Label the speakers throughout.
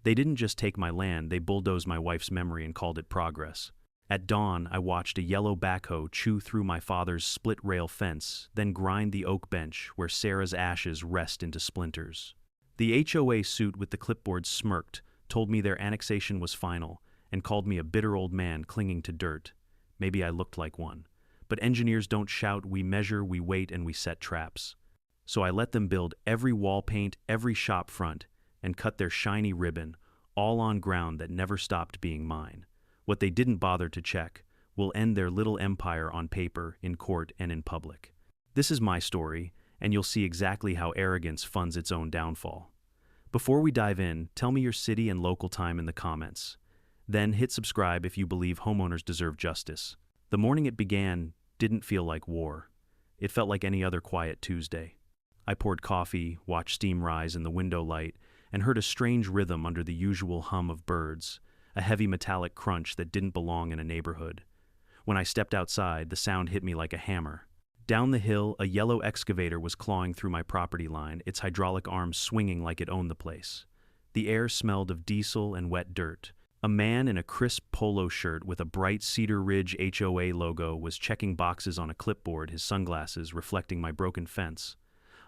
Speaker 1: They didn't just take my land, they bulldozed my wife's memory and called it progress. At dawn, I watched a yellow backhoe chew through my father's split-rail fence, then grind the oak bench where Sarah's ashes rest into splinters. The HOA suit with the clipboard smirked, told me their annexation was final, and called me a bitter old man clinging to dirt. Maybe I looked like one. But engineers don't shout, we measure, we wait, and we set traps. So I let them build every wall paint, every shop front, and cut their shiny ribbon, all on ground that never stopped being mine. What they didn't bother to check will end their little empire on paper, in court, and in public. This is my story, and you'll see exactly how arrogance funds its own downfall. Before we dive in, tell me your city and local time in the comments. Then hit subscribe if you believe homeowners deserve justice. The morning it began didn't feel like war. It felt like any other quiet Tuesday. I poured coffee, watched steam rise in the window light, and heard a strange rhythm under the usual hum of birds, a heavy metallic crunch that didn't belong in a neighborhood. When I stepped outside, the sound hit me like a hammer. Down the hill, a yellow excavator was clawing through my property line, its hydraulic arms swinging like it owned the place. The air smelled of diesel and wet dirt. A man in a crisp polo shirt with a bright Cedar Ridge HOA logo was checking boxes on a clipboard, his sunglasses reflecting my broken fence.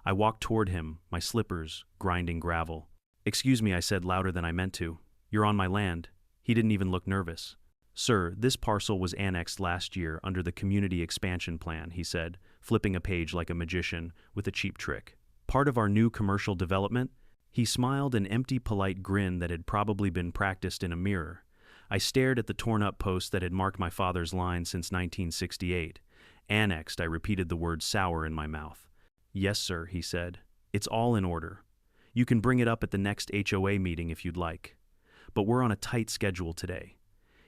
Speaker 1: I walked toward him, my slippers grinding gravel. "Excuse me," I said louder than I meant to. "You're on my land." He didn't even look nervous. "Sir, this parcel was annexed last year under the community expansion plan," he said, flipping a page like a magician with a cheap trick. "Part of our new commercial development?" He smiled, an empty, polite grin that had probably been practiced in a mirror. I stared at the torn-up post that had marked my father's line since 1968. "Annexed," I repeated the word sour in my mouth. "Yes, sir," he said. "It's all in order. You can bring it up at the next HOA meeting if you'd like. But we're on a tight schedule today."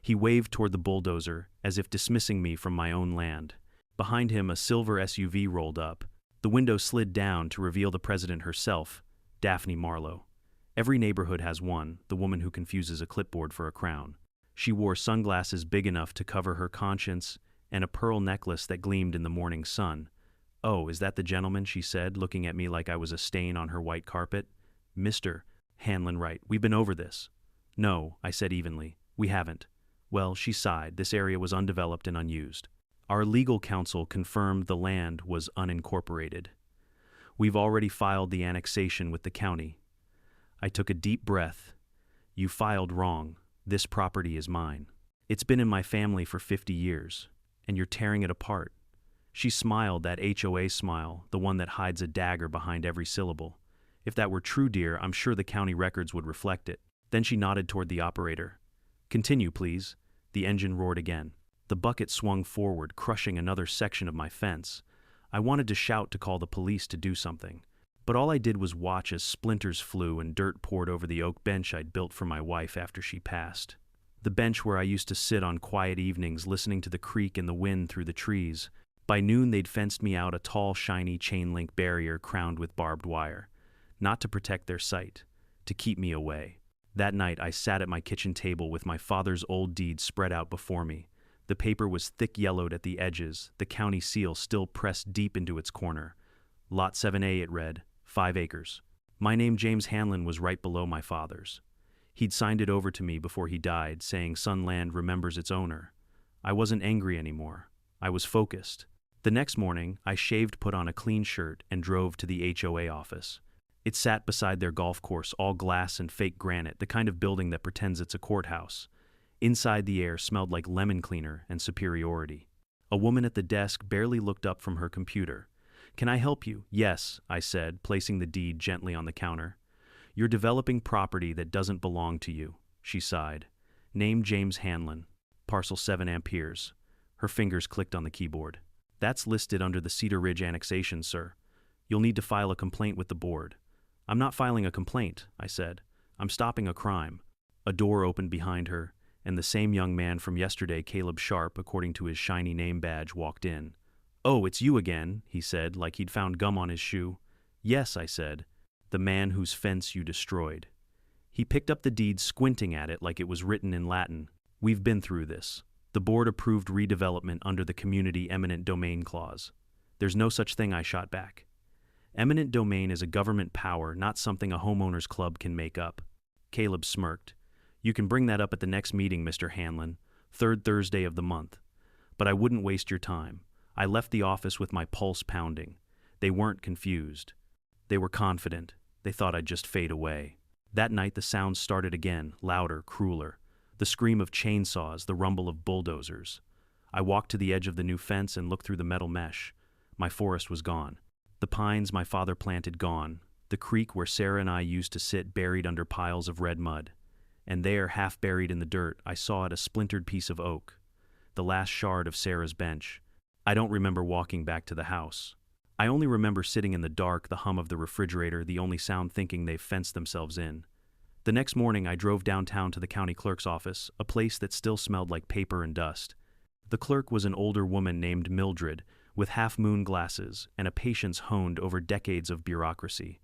Speaker 1: He waved toward the bulldozer, as if dismissing me from my own land. Behind him, a silver SUV rolled up. The window slid down to reveal the president herself, Daphne Marlowe. Every neighborhood has one, the woman who confuses a clipboard for a crown. She wore sunglasses big enough to cover her conscience and a pearl necklace that gleamed in the morning sun. "Oh, is that the gentleman?" she said, looking at me like I was a stain on her white carpet. "Mr. Hanlon, right, we've been over this." "No," I said evenly, "we haven't." "Well," she sighed, "this area was undeveloped and unused. Our legal counsel confirmed the land was unincorporated. We've already filed the annexation with the county." I took a deep breath. "You filed wrong. This property is mine. It's been in my family for 50 years, and you're tearing it apart." She smiled, that HOA smile, the one that hides a dagger behind every syllable. "If that were true, dear, I'm sure the county records would reflect it." Then she nodded toward the operator. "Continue, please." The engine roared again. The bucket swung forward, crushing another section of my fence. I wanted to shout to call the police to do something, but all I did was watch as splinters flew and dirt poured over the oak bench I'd built for my wife after she passed. The bench where I used to sit on quiet evenings listening to the creak and the wind through the trees. By noon they'd fenced me out, a tall, shiny chain-link barrier crowned with barbed wire. Not to protect their site, to keep me away. That night I sat at my kitchen table with my father's old deed spread out before me. The paper was thick yellowed at the edges, the county seal still pressed deep into its corner. Lot 7A, it read, 5 acres. My name, James Hanlon, was right below my father's. He'd signed it over to me before he died, saying Sun Land remembers its owner. I wasn't angry anymore. I was focused. The next morning, I shaved, put on a clean shirt, and drove to the HOA office. It sat beside their golf course, all glass and fake granite, the kind of building that pretends it's a courthouse. Inside, the air smelled like lemon cleaner and superiority. A woman at the desk barely looked up from her computer. "Can I help you?" "Yes," I said, placing the deed gently on the counter. "You're developing property that doesn't belong to you," she sighed. "Name James Hanlon. Parcel 7 amperes. Her fingers clicked on the keyboard. "That's listed under the Cedar Ridge annexation, sir. You'll need to file a complaint with the board." "I'm not filing a complaint," I said. "I'm stopping a crime." A door opened behind her, and the same young man from yesterday, Caleb Sharp, according to his shiny name badge, walked in. "Oh, it's you again," he said, like he'd found gum on his shoe. "Yes," I said. "The man whose fence you destroyed." He picked up the deed, squinting at it like it was written in Latin. "We've been through this. The board approved redevelopment under the community eminent domain clause." "There's no such thing," I shot back. "Eminent domain is a government power, not something a homeowners club can make up." Caleb smirked. You can bring that up at the next meeting, Mr. Hanlon, third Thursday of the month. But I wouldn't waste your time. I left the office with my pulse pounding. They weren't confused. They were confident. They thought I'd just fade away. That night the sounds started again, louder, crueler. The scream of chainsaws, the rumble of bulldozers. I walked to the edge of the new fence and looked through the metal mesh. My forest was gone. The pines my father planted gone. The creek where Sarah and I used to sit buried under piles of red mud. And there, half buried in the dirt, I saw it a splintered piece of oak. The last shard of Sarah's bench. I don't remember walking back to the house. I only remember sitting in the dark, the hum of the refrigerator, the only sound, thinking they've fenced themselves in. The next morning I drove downtown to the county clerk's office, a place that still smelled like paper and dust. The clerk was an older woman named Mildred, with half-moon glasses and a patience honed over decades of bureaucracy.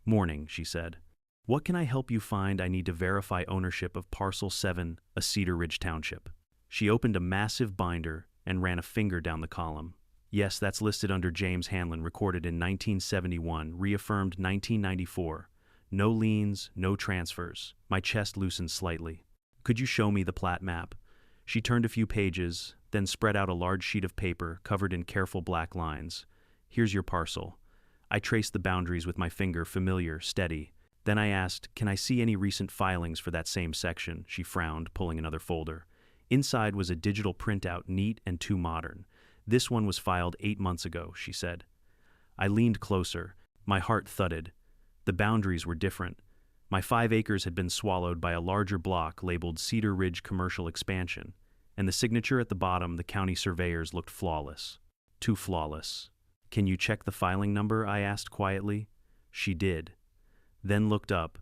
Speaker 1: "Morning," she said. "What can I help you find? I need to verify ownership of Parcel 7, a Cedar Ridge Township." She opened a massive binder and ran a finger down the column. "Yes, that's listed under James Hanlon, recorded in 1971, reaffirmed 1994. No liens, no transfers." My chest loosened slightly. "Could you show me the plat map?" She turned a few pages, then spread out a large sheet of paper covered in careful black lines. "Here's your parcel." I traced the boundaries with my finger, familiar, steady. Then I asked, "Can I see any recent filings for that same section?" She frowned, pulling another folder. Inside was a digital printout, neat and too modern. "This one was filed 8 months ago," she said. I leaned closer. My heart thudded. The boundaries were different. My 5 acres had been swallowed by a larger block labeled Cedar Ridge Commercial Expansion, and the signature at the bottom, the county surveyor's, looked flawless. Too flawless. "Can you check the filing number?" I asked quietly. She did. Then looked up.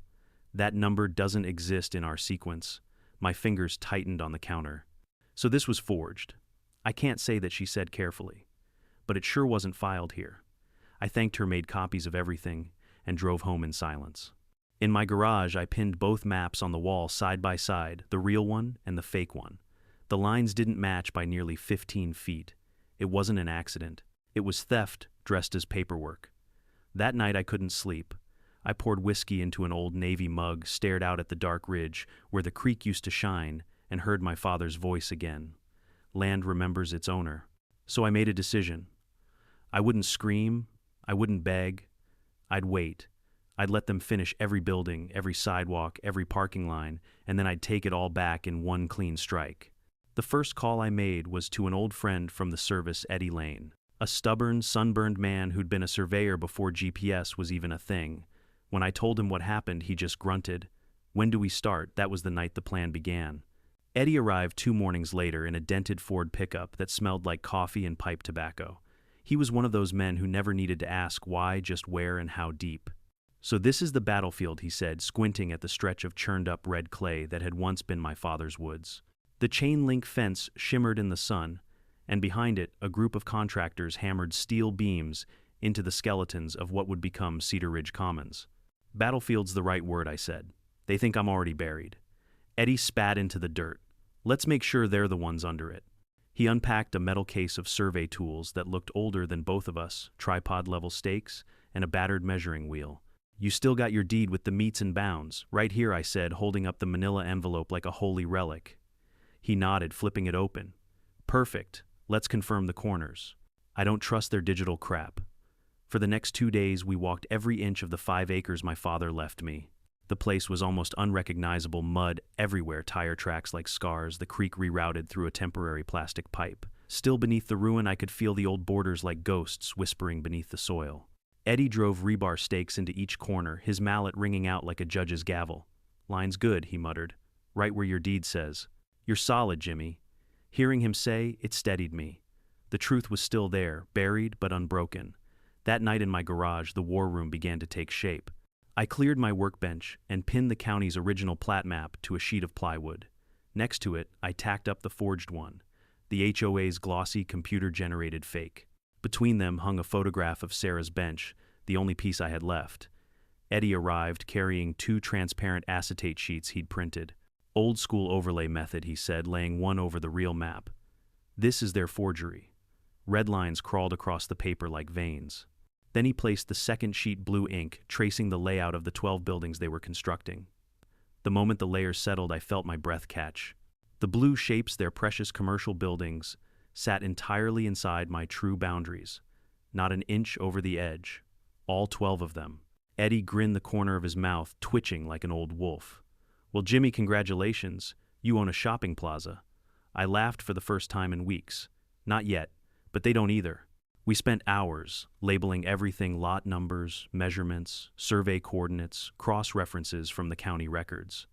Speaker 1: "That number doesn't exist in our sequence." My fingers tightened on the counter. So this was forged. I can't say that, she said carefully. But it sure wasn't filed here. I thanked her, made copies of everything, and drove home in silence. In my garage, I pinned both maps on the wall side by side, the real one and the fake one. The lines didn't match by nearly 15 feet. It wasn't an accident. It was theft dressed as paperwork. That night I couldn't sleep. I poured whiskey into an old Navy mug, stared out at the dark ridge where the creek used to shine, and heard my father's voice again. Land remembers its owner. So I made a decision. I wouldn't scream. I wouldn't beg. I'd wait. I'd let them finish every building, every sidewalk, every parking line, and then I'd take it all back in one clean strike. The first call I made was to an old friend from the service, Eddie Lane, a stubborn, sunburned man who'd been a surveyor before GPS was even a thing. When I told him what happened, he just grunted. "When do we start?" That was the night the plan began. Eddie arrived 2 mornings later in a dented Ford pickup that smelled like coffee and pipe tobacco. He was one of those men who never needed to ask why, just where and how deep. "So this is the battlefield," he said, squinting at the stretch of churned-up red clay that had once been my father's woods. The chain-link fence shimmered in the sun, and behind it a group of contractors hammered steel beams into the skeletons of what would become Cedar Ridge Commons. "Battlefield's the right word," I said. "They think I'm already buried." Eddie spat into the dirt. "Let's make sure they're the ones under it." He unpacked a metal case of survey tools that looked older than both of us, tripod-level stakes, and a battered measuring wheel. "You still got your deed with the meets and bounds?" "Right here," I said, holding up the manila envelope like a holy relic. He nodded, flipping it open. "Perfect. Let's confirm the corners." I don't trust their digital crap. For the next 2 days, we walked every inch of the 5 acres my father left me. The place was almost unrecognizable, mud everywhere, tire tracks like scars, the creek rerouted through a temporary plastic pipe. Still beneath the ruin, I could feel the old borders like ghosts whispering beneath the soil. Eddie drove rebar stakes into each corner, his mallet ringing out like a judge's gavel. "Line's good," he muttered. "Right where your deed says." "You're solid, Jimmy." Hearing him say, it steadied me. The truth was still there, buried but unbroken. That night in my garage, the war room began to take shape. I cleared my workbench and pinned the county's original plat map to a sheet of plywood. Next to it, I tacked up the forged one, the HOA's glossy computer-generated fake. Between them hung a photograph of Sarah's bench, the only piece I had left. Eddie arrived carrying 2 transparent acetate sheets he'd printed. "Old school overlay method," he said, laying one over the real map. "This is their forgery." Red lines crawled across the paper like veins. Then he placed the second sheet blue ink, tracing the layout of the 12 buildings they were constructing. The moment the layers settled, I felt my breath catch. The blue shapes, their precious commercial buildings, sat entirely inside my true boundaries, not an inch over the edge, all 12 of them. Eddie grinned, the corner of his mouth twitching like an old wolf. Well, Jimmy, congratulations, you own a shopping plaza. I laughed for the first time in weeks. Not yet, but they don't either. We spent hours labeling everything: lot numbers, measurements, survey coordinates, cross-references from the county records.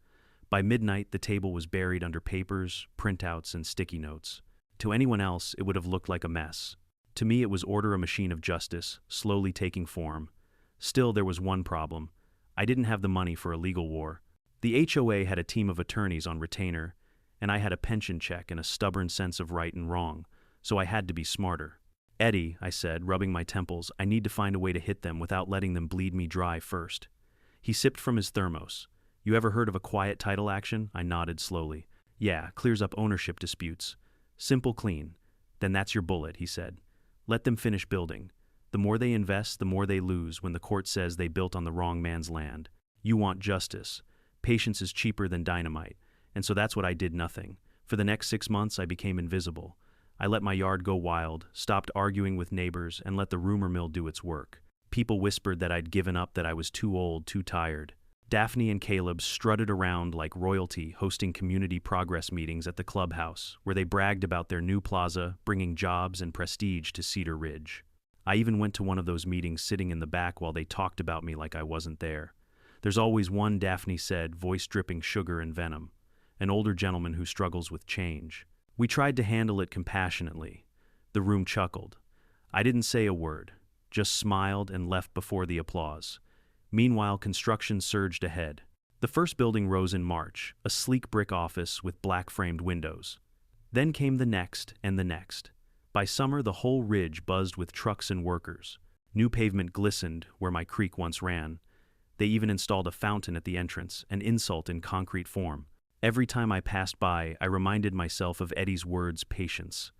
Speaker 1: By midnight, the table was buried under papers, printouts, and sticky notes. To anyone else, it would have looked like a mess. To me, it was order, a machine of justice, slowly taking form. Still, there was one problem. I didn't have the money for a legal war. The HOA had a team of attorneys on retainer, and I had a pension check and a stubborn sense of right and wrong, so I had to be smarter. Eddie, I said, rubbing my temples, I need to find a way to hit them without letting them bleed me dry first. He sipped from his thermos. You ever heard of a quiet title action? I nodded slowly. Yeah, clears up ownership disputes. Simple, clean. Then that's your bullet, he said. Let them finish building. The more they invest, the more they lose when the court says they built on the wrong man's land. You want justice. Patience is cheaper than dynamite. And so that's what I did: nothing. For the next 6 months, I became invisible. I let my yard go wild, stopped arguing with neighbors, and let the rumor mill do its work. People whispered that I'd given up, that I was too old, too tired. Daphne and Caleb strutted around like royalty, hosting community progress meetings at the clubhouse, where they bragged about their new plaza, bringing jobs and prestige to Cedar Ridge. I even went to one of those meetings, sitting in the back while they talked about me like I wasn't there. There's always one, Daphne said, voice dripping sugar and venom. An older gentleman who struggles with change. We tried to handle it compassionately. The room chuckled. I didn't say a word, just smiled and left before the applause. Meanwhile, construction surged ahead. The first building rose in March, a sleek brick office with black-framed windows. Then came the next and the next. By summer, the whole ridge buzzed with trucks and workers. New pavement glistened where my creek once ran. They even installed a fountain at the entrance, an insult in concrete form. Every time I passed by, I reminded myself of Eddie's words: patience.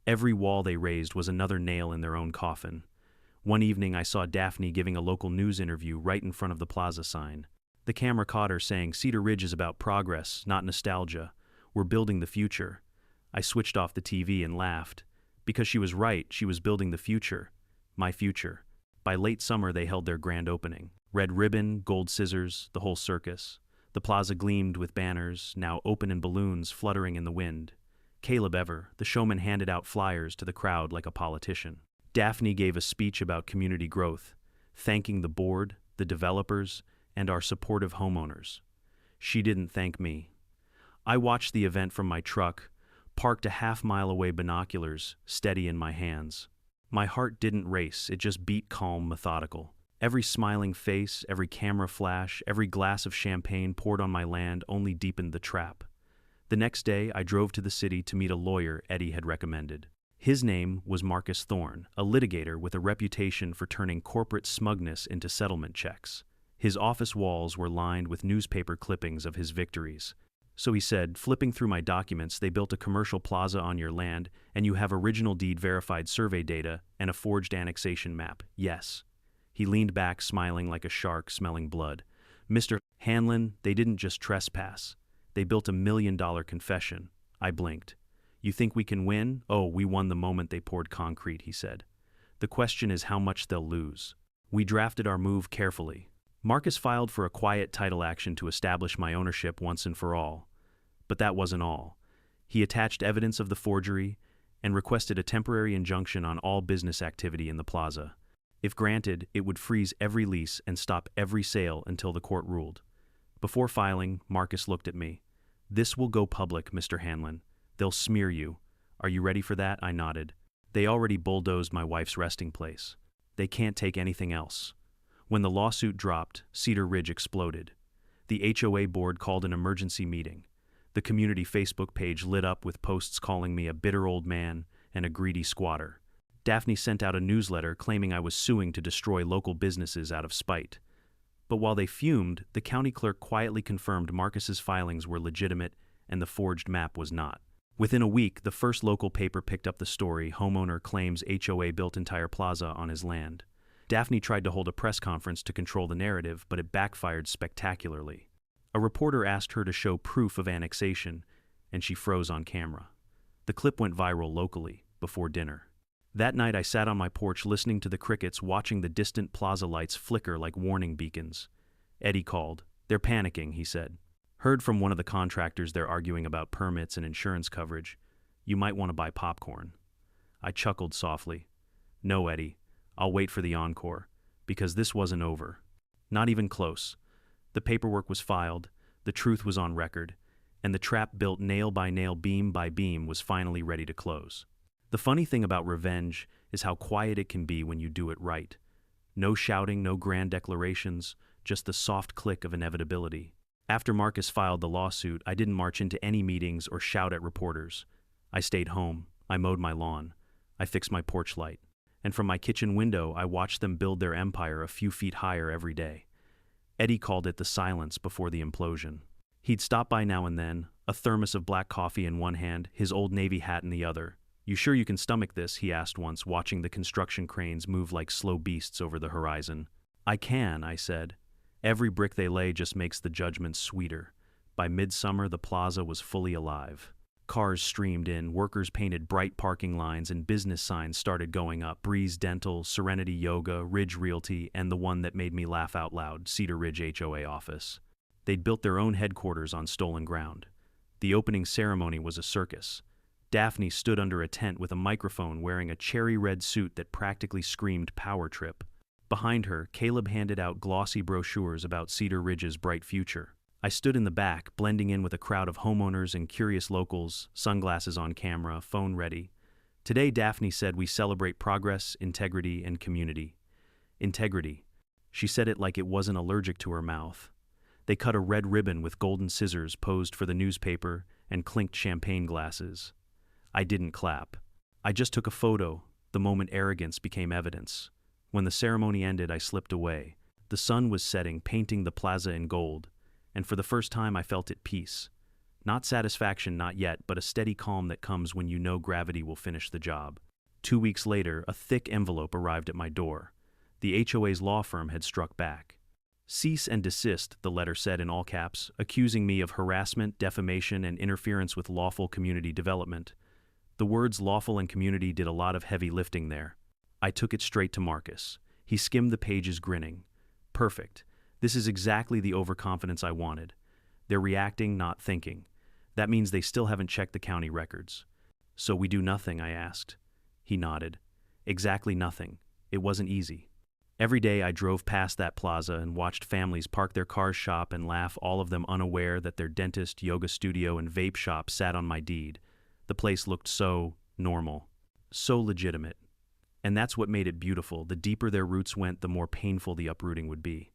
Speaker 1: Every wall they raised was another nail in their own coffin. One evening, I saw Daphne giving a local news interview right in front of the plaza sign. The camera caught her saying, "Cedar Ridge is about progress, not nostalgia. We're building the future." I switched off the TV and laughed. Because she was right, she was building the future. My future. By late summer, they held their grand opening. Red ribbon, gold scissors, the whole circus. The plaza gleamed with banners, now open, and balloons fluttering in the wind. Caleb Ever, the showman, handed out flyers to the crowd like a politician. Daphne gave a speech about community growth, thanking the board, the developers, and our supportive homeowners. She didn't thank me. I watched the event from my truck, parked a half-mile away, binoculars steady in my hands. My heart didn't race, it just beat calm, methodical. Every smiling face, every camera flash, every glass of champagne poured on my land only deepened the trap. The next day, I drove to the city to meet a lawyer Eddie had recommended. His name was Marcus Thorne, a litigator with a reputation for turning corporate smugness into settlement checks. His office walls were lined with newspaper clippings of his victories. So he said, flipping through my documents, they built a commercial plaza on your land, and you have original deed-verified survey data and a forged annexation map. Yes. He leaned back, smiling like a shark smelling blood. Mr. Hanlon, they didn't just trespass. They built $1 million confession. I blinked. You think we can win? Oh, we won the moment they poured concrete, he said. The question is how much they'll lose. We drafted our move carefully. Marcus filed for a quiet title action to establish my ownership once and for all. But that wasn't all. He attached evidence of the forgery and requested a temporary injunction on all business activity in the plaza. If granted, it would freeze every lease and stop every sale until the court ruled. Before filing, Marcus looked at me. This will go public, Mr. Hanlon. They'll smear you. Are you ready for that? I nodded. They already bulldozed my wife's resting place. They can't take anything else. When the lawsuit dropped, Cedar Ridge exploded. The HOA board called an emergency meeting. The community Facebook page lit up with posts calling me a bitter old man and a greedy squatter. Daphne sent out a newsletter claiming I was suing to destroy local businesses out of spite. But while they fumed, the county clerk quietly confirmed Marcus's filings were legitimate and the forged map was not. Within a week, the first local paper picked up the story: homeowner claims HOA built entire plaza on his land. Daphne tried to hold a press conference to control the narrative, but it backfired spectacularly. A reporter asked her to show proof of annexation, and she froze on camera. The clip went viral locally, before dinner. That night I sat on my porch listening to the crickets, watching the distant plaza lights flicker like warning beacons. Eddie called. "They're panicking," he said. "Heard from one of the contractors they're arguing about permits and insurance coverage. You might want to buy popcorn." I chuckled softly. "No, Eddie, I'll wait for the encore, because this wasn't over. Not even close. The paperwork was filed, the truth was on record, and the trap built nail by nail, beam by beam was finally ready to close." The funny thing about revenge is how quiet it can be when you do it right. No shouting, no grand declarations, just the soft click of inevitability. After Marcus filed the lawsuit, I didn't march into any meetings or shout at reporters. I stayed home, I mowed my lawn, I fixed my porch light, and from my kitchen window I watched them build their empire a few feet higher every day. Eddie called it the silence before the implosion. He'd stop by now and then, a thermos of black coffee in one hand, his old Navy hat in the other. "You sure you can stomach this?" he asked once, watching the construction cranes move like slow beasts over the horizon. "I can," I said. Every brick they lay just makes the judgment sweeter. By midsummer, the plaza was fully alive. Cars streamed in, workers painted bright parking lines, and business signs started going up. Breeze Dental, Serenity Yoga, Ridge Realty, and the one that made me laugh out loud, Cedar Ridge HOA office. They'd built their own headquarters on stolen ground. The opening ceremony was a circus. Daphne stood under a tent with a microphone, wearing a cherry red suit that practically screamed power trip. Behind her, Caleb handed out glossy brochures about Cedar Ridge's bright future. I stood in the back, blending in with a crowd of homeowners and curious locals, sunglasses on camera, phone ready. Today, Daphne said, we celebrate progress, integrity, and community. Integrity. She said it like it wasn't allergic to her mouth. They cut a red ribbon with golden scissors, posed for the newspaper, and clinked champagne glasses. I didn't clap. I just took a photo, the moment arrogance became evidence. When the ceremony ended, I slipped away. The sun was setting, painting the plaza in gold, and for the first time I felt at peace. Not satisfaction, not yet, but a steady calm that comes when you know gravity will finish the job. 2 weeks later, a thick envelope arrived at my door. The HOA's law firm had struck back. "Cease and desist," the letter said in all caps, accusing me of harassment, defamation, and interference with lawful community development. The words lawful and community did a lot of heavy lifting there. I took it straight to Marcus. He skimmed the pages, grinning. "Perfect. This is exactly the overconfidence I wanted. They're reacting, not thinking. That means they still haven't checked the county records." "So we do nothing?" I asked. He nodded. "Exactly nothing. It wasn't easy. Every day I drove past that plaza and watched families park their cars, shop, and laugh, all of them unaware that their dentist, yoga studio, and vape shop sat on my deed. The place looked so normal, so legitimate. And that's what made it beautiful. The deeper their roots went, the more painful the uprooting would be.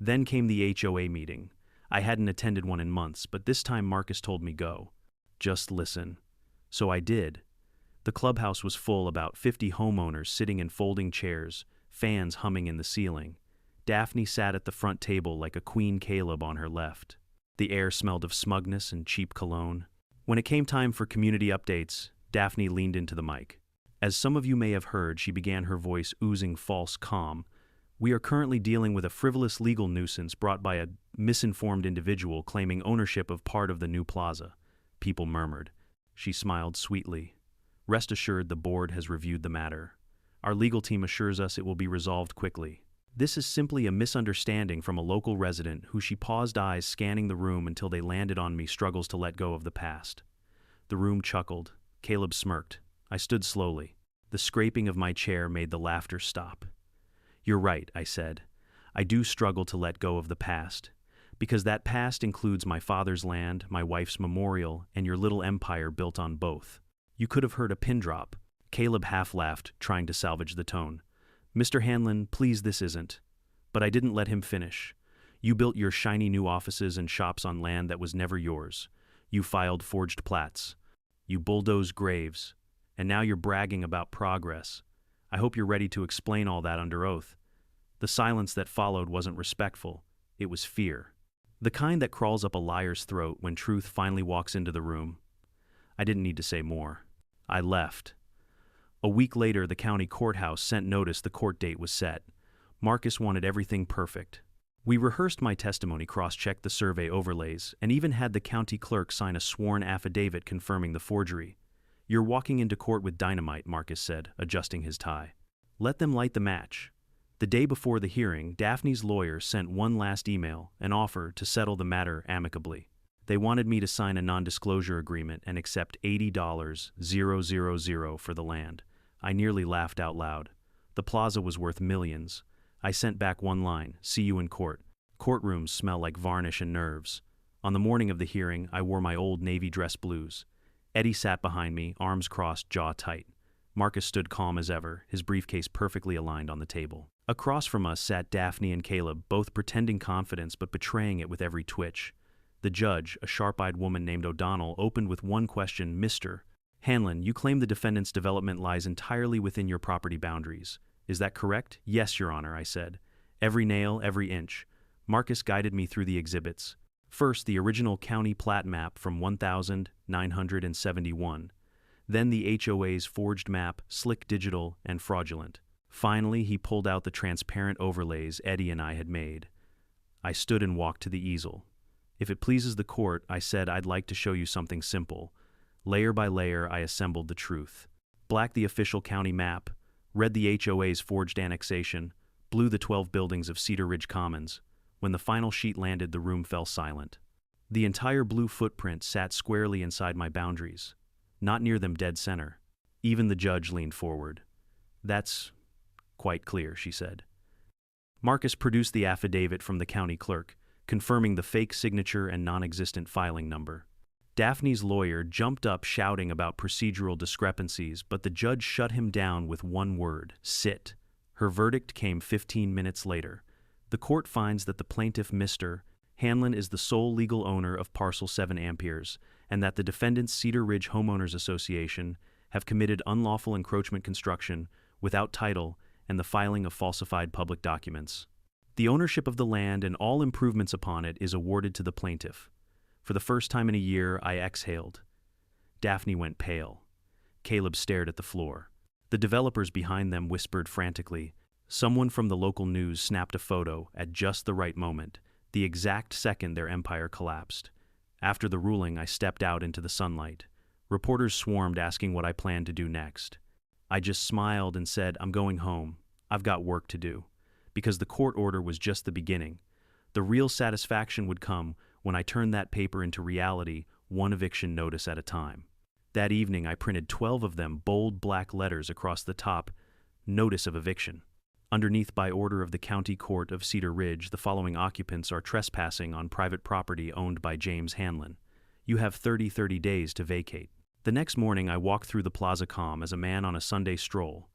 Speaker 1: Then came the HOA meeting. I hadn't attended one in months, but this time Marcus told me go. Just listen. So I did. The clubhouse was full, about 50 homeowners sitting in folding chairs, fans humming in the ceiling. Daphne sat at the front table like a Queen Caleb on her left. The air smelled of smugness and cheap cologne. When it came time for community updates, Daphne leaned into the mic. As some of you may have heard, she began, her voice oozing false calm. "We are currently dealing with a frivolous legal nuisance brought by a misinformed individual claiming ownership of part of the new plaza." People murmured. She smiled sweetly. "Rest assured, the board has reviewed the matter. Our legal team assures us it will be resolved quickly. This is simply a misunderstanding from a local resident who," she paused, eyes scanning the room until they landed on me, "struggles to let go of the past." The room chuckled. Caleb smirked. I stood slowly. The scraping of my chair made the laughter stop. "You're right," I said. "I do struggle to let go of the past, because that past includes my father's land, my wife's memorial, and your little empire built on both." You could have heard a pin drop. Caleb half laughed, trying to salvage the tone. "Mr. Hanlon, please, this isn't." But I didn't let him finish. "You built your shiny new offices and shops on land that was never yours. You filed forged plats. You bulldozed graves. And now you're bragging about progress. I hope you're ready to explain all that under oath." The silence that followed wasn't respectful. It was fear. The kind that crawls up a liar's throat when truth finally walks into the room. I didn't need to say more. I left. A week later, the county courthouse sent notice the court date was set. Marcus wanted everything perfect. We rehearsed my testimony, cross-checked the survey overlays, and even had the county clerk sign a sworn affidavit confirming the forgery. "You're walking into court with dynamite," Marcus said, adjusting his tie. "Let them light the match." The day before the hearing, Daphne's lawyer sent one last email, an offer to settle the matter amicably. They wanted me to sign a non-disclosure agreement and accept $80,000 for the land. I nearly laughed out loud. The plaza was worth millions. I sent back one line, "See you in court." Courtrooms smell like varnish and nerves. On the morning of the hearing, I wore my old navy dress blues. Eddie sat behind me, arms crossed, jaw tight. Marcus stood calm as ever, his briefcase perfectly aligned on the table. Across from us sat Daphne and Caleb, both pretending confidence but betraying it with every twitch. The judge, a sharp-eyed woman named O'Donnell, opened with one question, "Mr. Hanlon, you claim the defendant's development lies entirely within your property boundaries. Is that correct?" "Yes, Your Honor," I said. "Every nail, every inch." Marcus guided me through the exhibits. First, the original county plat map from 1971. Then the HOA's forged map, slick digital and fraudulent. Finally, he pulled out the transparent overlays Eddie and I had made. I stood and walked to the easel. "If it pleases the court," I said, "I'd like to show you something simple." Layer by layer, I assembled the truth. Black the official county map, red the HOA's forged annexation, blue the 12 buildings of Cedar Ridge Commons. When the final sheet landed, the room fell silent. The entire blue footprint sat squarely inside my boundaries, not near them, dead center. Even the judge leaned forward. "That's quite clear," she said. Marcus produced the affidavit from the county clerk, confirming the fake signature and non-existent filing number. Daphne's lawyer jumped up shouting about procedural discrepancies, but the judge shut him down with one word: "Sit." Her verdict came 15 minutes later. The court finds that the plaintiff, Mr. Hanlon, is the sole legal owner of parcel 7 amperes, and that the defendants, Cedar Ridge Homeowners Association, have committed unlawful encroachment construction without title and the filing of falsified public documents. The ownership of the land and all improvements upon it is awarded to the plaintiff. For the first time in a year, I exhaled. Daphne went pale. Caleb stared at the floor. The developers behind them whispered frantically. Someone from the local news snapped a photo at just the right moment, the exact second their empire collapsed. After the ruling, I stepped out into the sunlight. Reporters swarmed asking what I planned to do next. I just smiled and said, "I'm going home. I've got work to do." Because the court order was just the beginning. The real satisfaction would come when I turned that paper into reality, one eviction notice at a time. That evening, I printed 12 of them, bold black letters across the top, "Notice of Eviction." Underneath, by order of the County Court of Cedar Ridge, the following occupants are trespassing on private property owned by James Hanlon. You have 30 days to vacate. The next morning, I walked through the Plaza calm as a man on a Sunday stroll.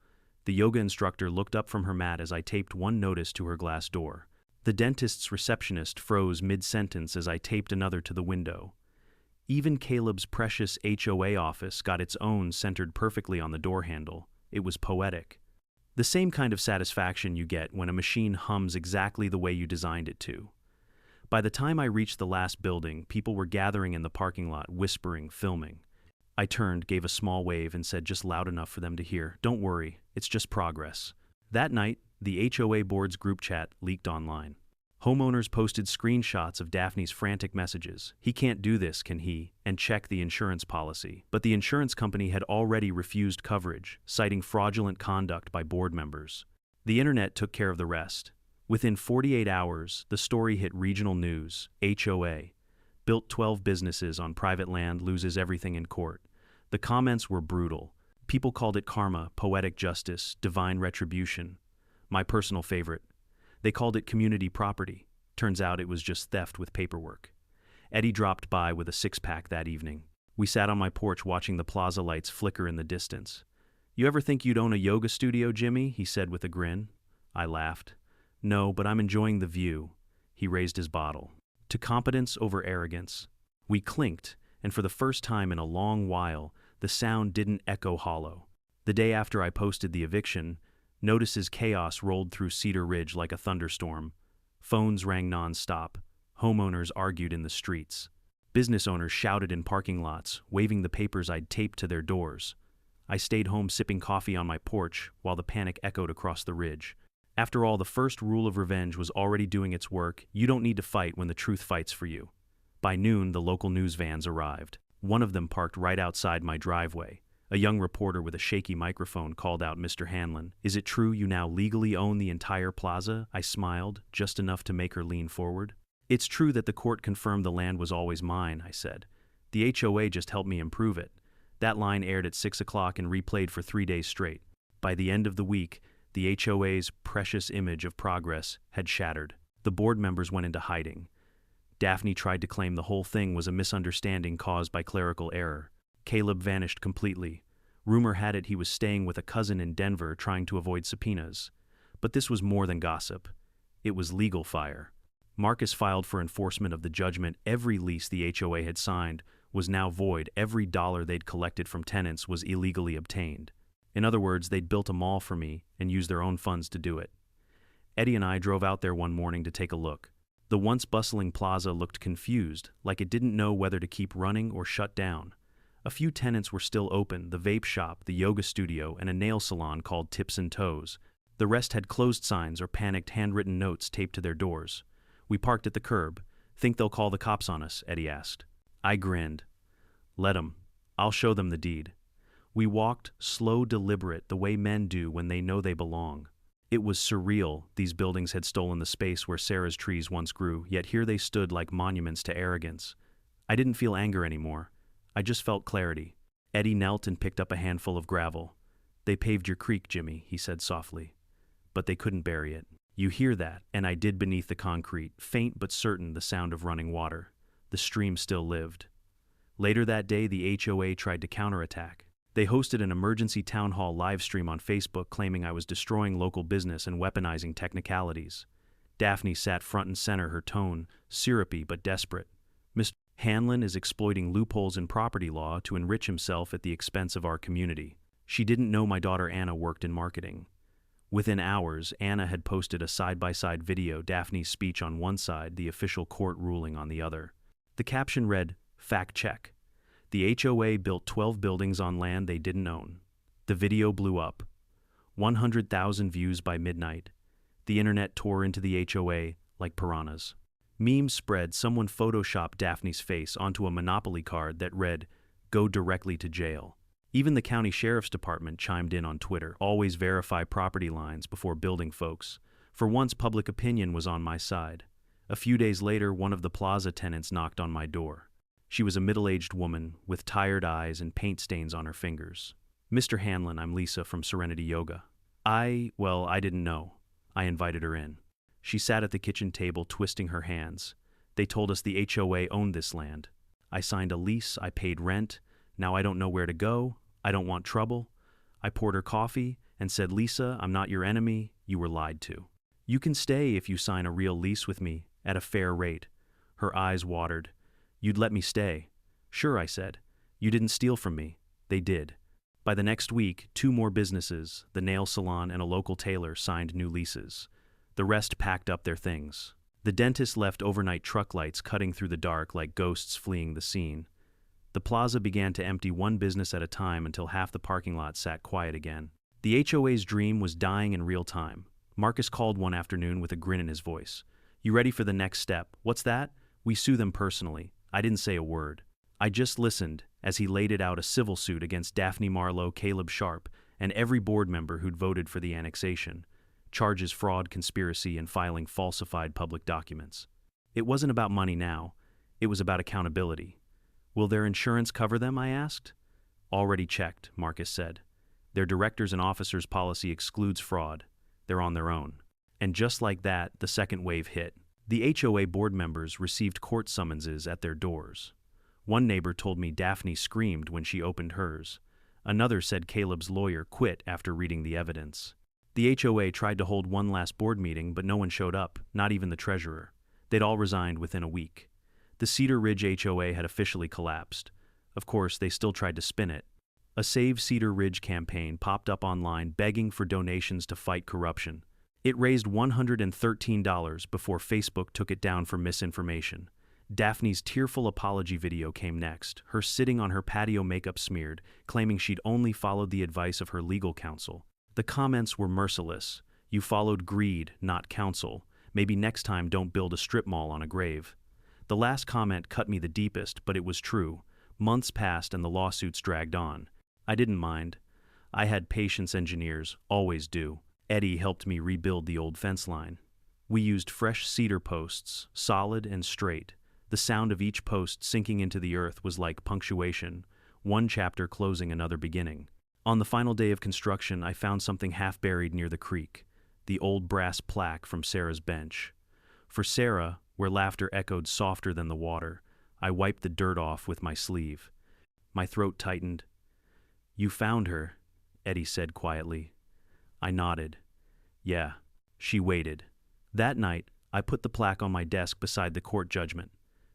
Speaker 1: The yoga instructor looked up from her mat as I taped one notice to her glass door. The dentist's receptionist froze mid-sentence as I taped another to the window. Even Caleb's precious HOA office got its own centered perfectly on the door handle. It was poetic. The same kind of satisfaction you get when a machine hums exactly the way you designed it to. By the time I reached the last building, people were gathering in the parking lot, whispering, filming. I turned, gave a small wave, and said just loud enough for them to hear, "Don't worry, it's just progress." That night, the HOA board's group chat leaked online. Homeowners posted screenshots of Daphne's frantic messages. "He can't do this, can he?" and check the insurance policy. But the insurance company had already refused coverage, citing fraudulent conduct by board members. The internet took care of the rest. Within 48 hours, the story hit regional news. HOA. Built 12 businesses on private land, loses everything in court. The comments were brutal. People called it karma, poetic justice, divine retribution. My personal favorite. They called it community property. Turns out it was just theft with paperwork. Eddie dropped by with a six-pack that evening. We sat on my porch watching the plaza lights flicker in the distance. "You ever think you'd own a yoga studio, Jimmy?" he said with a grin. I laughed. "No, but I'm enjoying the view." He raised his bottle. To competence over arrogance. We clinked, and for the first time in a long while, the sound didn't echo hollow. The day after I posted the eviction, notices chaos rolled through Cedar Ridge like a thunderstorm. Phones rang non-stop. Homeowners argued in the streets. Business owners shouted in parking lots, waving the papers I'd taped to their doors. I stayed home sipping coffee on my porch while the panic echoed across the ridge. After all, the first rule of revenge was already doing its work. You don't need to fight when the truth fights for you. By noon, the local news vans arrived. One of them parked right outside my driveway. A young reporter with a shaky microphone called out, "Mr. Hanlon, is it true you now legally own the entire plaza?" I smiled, just enough to make her lean forward. "It's true that the court confirmed the land was always mine," I said. "The HOA just helped me improve it." That line aired at 6 o'clock and replayed for 3 days straight. By the end of the week, the HOA's precious image of progress had shattered. The board members went into hiding. Daphne tried to claim the whole thing was a misunderstanding caused by clerical error. Caleb vanished completely. Rumor had it he was staying with a cousin in Denver trying to avoid subpoenas. But this was more than gossip. It was legal fire. Marcus filed for enforcement of the judgment. Every lease the HOA had signed was now void. Every dollar they'd collected from tenants was illegally obtained. In other words, they'd built a mall for me and used their own funds to do it. Eddie and I drove out there one morning to take a look. The once bustling plaza looked confused, like it didn't know whether to keep running or shut down. A few tenants were still open: the vape shop, the yoga studio, and a nail salon called Tips and Toes. The rest had closed signs or panicked handwritten notes taped to their doors. We parked at the curb. "Think they'll call the cops on us?" Eddie asked. I grinned. "Let 'em. I'll show them the deed." We walked, slow, deliberate, the way men do when they know they belong. It was surreal. These buildings had stolen the space where Sarah's trees once grew, yet here they stood like monuments to arrogance. I didn't feel anger anymore. I just felt clarity. Eddie knelt and picked up a handful of gravel. "They paved your creek, Jimmy," he said softly. "But they couldn't bury it. You hear that?" And I did. Beneath the concrete, faint but certain, the sound of running water. The stream still lived. Later that day, the HOA tried to counterattack. They hosted an emergency town hall live stream on Facebook claiming I was destroying local business and weaponizing technicalities. Daphne sat front and center, her tone syrupy but desperate. "Mr. Hanlon is exploiting loopholes in property law to enrich himself at the expense of our community." She didn't know my daughter Anna worked in marketing. Within hours, Anna had posted a side-by-side video, Daphne's speech on one side, the official court ruling on the other. The caption read, "Fact check. The HOA built 12 buildings on land they didn't own." The video blew up. 100,000 views by midnight. The internet tore into the HOA like piranhas. Memes spread. Someone photoshopped Daphne's face onto a Monopoly card that read, "Go directly to jail." Even the county sheriff's department chimed in on Twitter. "Always verify property lines before building, folks." For once, public opinion was on my side. A few days later, one of the plaza tenants knocked on my door. She was a middle-aged woman with tired eyes and paint stains on her fingers. "Mr. Hanlon, I'm Lisa from Serenity Yoga." I didn't know. I invited her in. She sat at the kitchen table, twisting her hands. "They told us the HOA owned this land. I signed a lease, I paid rent. Now I don't know where to go. I don't want trouble." I poured her coffee and said, "Lisa, I'm not your enemy. You were lied to. You can stay if you sign a real lease with me at a fair rate." Her eyes watered. "You'd let me stay?" "Sure," I said. "You didn't steal from me." They did. By the next week, 2 more businesses, the nail salon and a local tailor, signed new leases. The rest packed up their things. The dentist left overnight truck lights cutting through the dark like ghosts fleeing the scene. The plaza began to empty one business at a time until half the parking lot sat quiet again. The HOA's dream was dying in real time. Marcus called one afternoon with a grin in his voice. "You ready for the next step?" "What's that?" "We sue them personally." I didn't say a word. I just listened as he laid it out: a civil suit against Daphne Marlowe, Caleb Sharp, and every board member who'd voted for the annexation. Charges: fraud, conspiracy, and filing falsified public documents. It wasn't about money now. It was about accountability. "Will their insurance cover them?" I asked. "Already checked," Marcus said. "Their directors and officers policy excludes fraud. They're on their own." And just like that, the second wave hit. The HOA board members received court summonses at their doors. One neighbor told me Daphne screamed when she opened hers. Another said Caleb's lawyer quit after reading the evidence. The HOA tried to hold one last board meeting, but no one showed up, not even the treasurer. They'd all resigned within a week. The Cedar Ridge HOA had officially collapsed. Of course, they still tried to spin it. A Save Cedar Ridge campaign popped up online begging for donations to fight corruption. It raised $113 before Facebook took it down for misinformation. Daphne's tearful apology video came next, her sitting on her patio, makeup smeared, claiming she'd only followed the advice of her legal counsel. The comments were merciless. You followed greed, not counsel. Maybe next time don't build a strip mall on a grave. The last comment cut me the deepest, but it was true. Months passed and the lawsuits dragged on. I didn't mind. I had patience engineers, always do. Eddie helped me rebuild the old fence line. We used fresh cedar posts, solid and straight. The sound of each post sinking into the earth was like punctuation, one chapter closing another beginning. On the final day of construction, I found something half buried near the creek, the old brass plaque from Sarah's bench. For Sarah, where laughter echoed softer than the water, I wiped the dirt off with my sleeve. My throat tightened. "You found her," Eddie said quietly. I nodded. "Yeah." She waited. That night, I put the plaque on my desk beside the court judgment.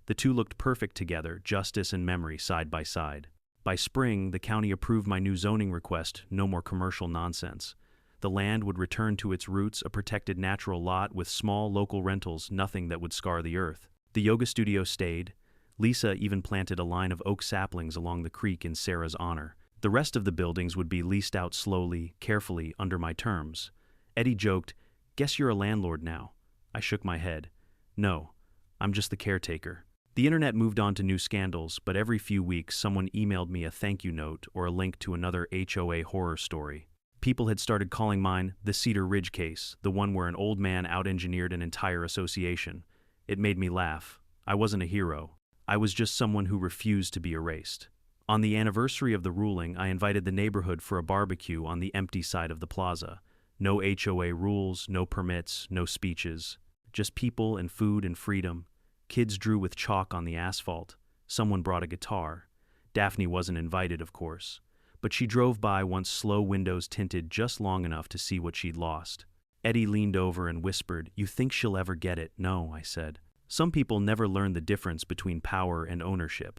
Speaker 1: The two looked perfect together, justice and memory side by side. By spring, the county approved my new zoning request, no more commercial nonsense. The land would return to its roots, a protected natural lot with small local rentals, nothing that would scar the earth. The yoga studio stayed. Lisa even planted a line of oak saplings along the creek in Sarah's honor. The rest of the buildings would be leased out slowly, carefully, under my terms. Eddie joked, "Guess you're a landlord now." I shook my head. "No, I'm just the caretaker." The internet moved on to new scandals, but every few weeks someone emailed me a thank you note or a link to another HOA horror story. People had started calling mine the Cedar Ridge case, the one where an old man out-engineered an entire association. It made me laugh. I wasn't a hero. I was just someone who refused to be erased. On the anniversary of the ruling, I invited the neighborhood for a barbecue on the empty side of the plaza. No HOA rules, no permits, no speeches. Just people and food and freedom. Kids drew with chalk on the asphalt. Someone brought a guitar. Daphne wasn't invited, of course. But she drove by once slow windows tinted just long enough to see what she'd lost. Eddie leaned over and whispered, "You think she'll ever get it?" "No," I said. Some people never learn the difference between power and ownership.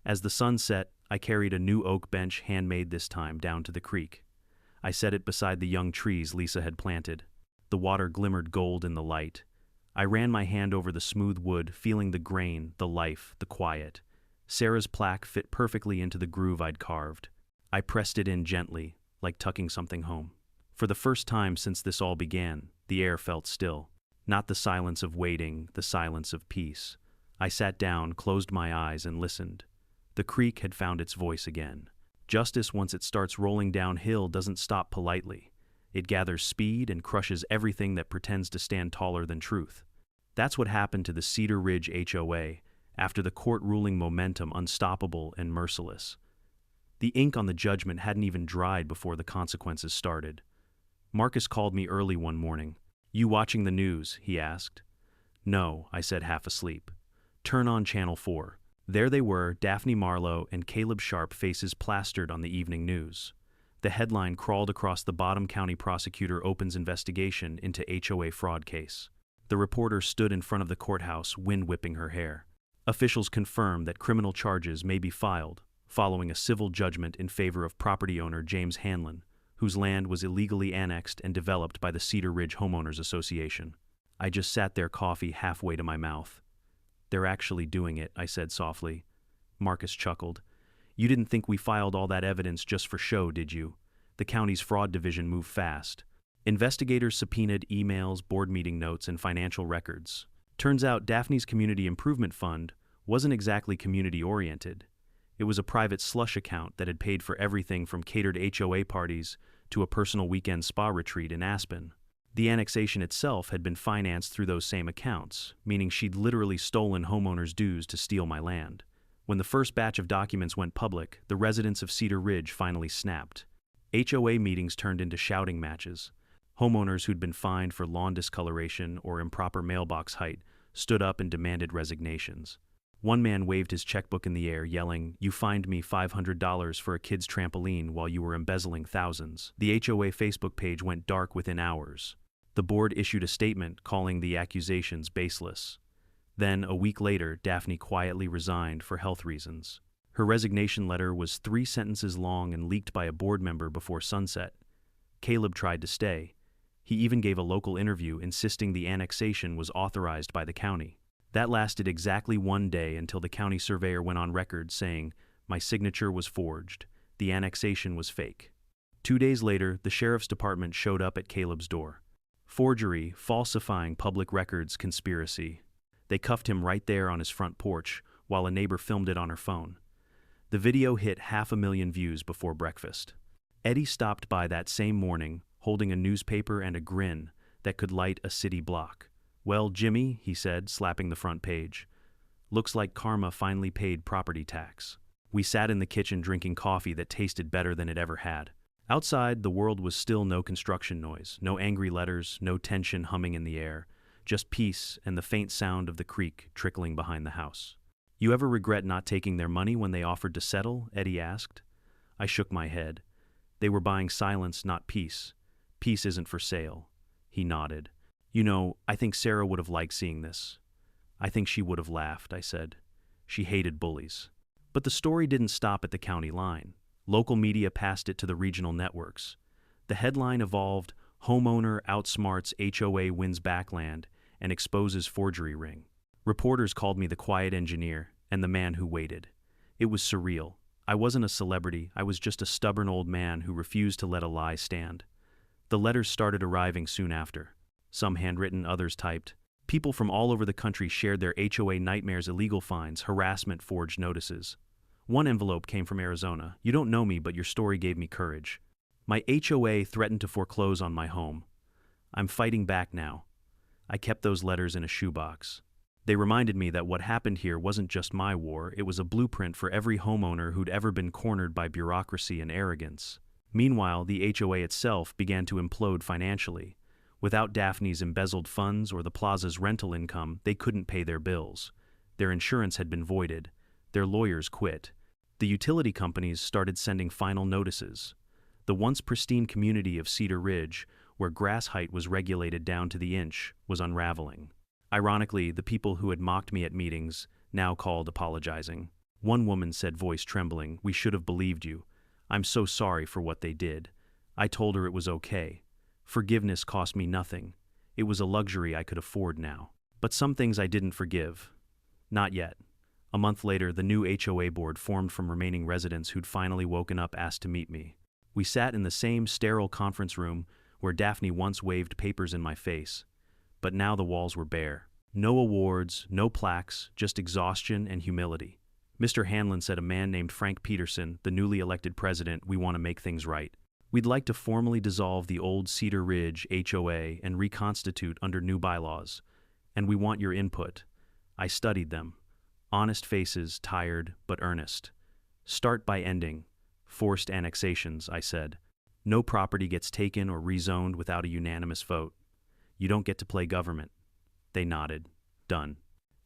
Speaker 1: As the sun set, I carried a new oak bench, handmade this time, down to the creek. I set it beside the young trees Lisa had planted. The water glimmered gold in the light. I ran my hand over the smooth wood, feeling the grain, the life, the quiet. Sarah's plaque fit perfectly into the groove I'd carved. I pressed it in gently, like tucking something home. For the first time since this all began, the air felt still. Not the silence of waiting, the silence of peace. I sat down, closed my eyes, and listened. The creek had found its voice again. Justice, once it starts rolling downhill, doesn't stop politely. It gathers speed and crushes everything that pretends to stand taller than truth. That's what happened to the Cedar Ridge HOA, after the court ruling momentum unstoppable and merciless. The ink on the judgment hadn't even dried before the consequences started. Marcus called me early one morning. "You watching the news?" he asked. "No," I said, half asleep. "Turn on Channel 4. There they were, Daphne Marlowe and Caleb Sharp, faces plastered on the evening news. The headline crawled across the bottom: County prosecutor opens investigation into HOA fraud case. The reporter stood in front of the courthouse, wind whipping her hair. Officials confirmed that criminal charges may be filed, following a civil judgment in favor of property owner James Hanlon, whose land was illegally annexed and developed by the Cedar Ridge Homeowners Association. I just sat there, coffee halfway to my mouth. "They're actually doing it," I said softly. Marcus chuckled. "You didn't think we filed all that evidence just for show, did you? The county's fraud division moved fast. Investigators subpoenaed emails, board meeting notes, and financial records. Turns out Daphne's Community Improvement Fund wasn't exactly community-oriented. It was a private slush account that had paid for everything from catered HOA parties to a personal weekend spa retreat in Aspen. The annexation itself had been financed through those same accounts, meaning she'd literally stolen homeowners' dues to steal my land. When the first batch of documents went public, the residents of Cedar Ridge finally snapped. HOA meetings turned into shouting matches. Homeowners who'd been fined for lawn discoloration or improper mailbox height stood up and demanded resignations. One man waved his checkbook in the air, yelling, "You fined me $500 for a kid's trampoline while you were embezzling thousands." The HOA Facebook page went dark within hours. The board issued a statement calling the accusations baseless. Then, a week later, Daphne quietly resigned for health reasons. Her resignation letter was 3 sentences long and leaked by a board member before sunset. Caleb tried to stay. He even gave a local interview insisting the annexation was authorized by the county. That lasted exactly 1 day until the county surveyor went on record saying, "My signature was forged. The annexation was fake." 2 days later, the sheriff's department showed up at Caleb's door. Forgery, falsifying public records, conspiracy. They cuffed him right there on his front porch while a neighbor filmed it on her phone. The video hit 500,000 views before breakfast. Eddie stopped by that same morning, holding a newspaper and a grin that could light a city block. "Well, Jimmy," he said, slapping the front page, "looks like karma finally paid property tax." We sat in the kitchen drinking coffee that tasted better than it ever had. Outside, the world was still no construction noise, no angry letters, no tension humming in the air, just peace and the faint sound of the creek trickling behind the house. "You ever regret not taking their money when they offered to settle?" Eddie asked. I shook my head. "They were buying silence, not peace. Peace isn't for sale." He nodded. "You know, I think Sarah would have liked seeing this." "I think she would have laughed," I said. "She hated bullies." But the story didn't stop at the county line. Local media passed it to the regional networks. The headline evolved: "Homeowner outsmarts HOA, wins backland, and exposes forgery ring." Reporters called me the quiet engineer and the man who waited. It was surreal. I wasn't a celebrity, I was just a stubborn old man who refused to let a lie stand. The letters started arriving soon after. Some handwritten, others typed. People from all over the country shared their HOA nightmares, illegal fines, harassment, forged notices. One envelope came from Arizona. "You don't know me, but your story gave me courage. My HOA threatened to foreclose on my home. I'm fighting back now." I kept those letters in a shoebox. They reminded me that what happened here wasn't just my war, it was a blueprint for every homeowner who'd ever been cornered by bureaucracy and arrogance. Meanwhile, the HOA itself began to implode financially. Without Daphne's embezzled funds or the plaza's rental income, they couldn't pay their bills. Their insurance had been voided. Their lawyers quit. The utility companies started sending final notices. The once pristine community of Cedar Ridge, where grass height was regulated down to the inch, was unraveling. Ironically, the people who had mocked me at meetings now called apologizing. One woman said, voice trembling, "We should have believed you. I'm so sorry for what they did." I told her it was okay. Forgiveness cost me nothing. It was a luxury I could afford now. But some things I didn't forgive. Not yet. A month later, the new HOA board formed from remaining residents who'd finally woken up asked to meet me. We sat in the same sterile conference room where Daphne once waved papers in my face. But now the walls were bare. No awards, no plaques, just exhaustion and humility. Mr. Hanlon said, "A man named Frank Peterson, the newly elected president, we want to make things right. We'd like to formally dissolve the old Cedar Ridge HOA and reconstitute under new bylaws. And we want your input." I studied them. Honest faces, tired but earnest. "Start by ending forced annexations," I said. "No property gets taken or rezoned without a unanimous vote. You don't get to play government." They nodded. "Done."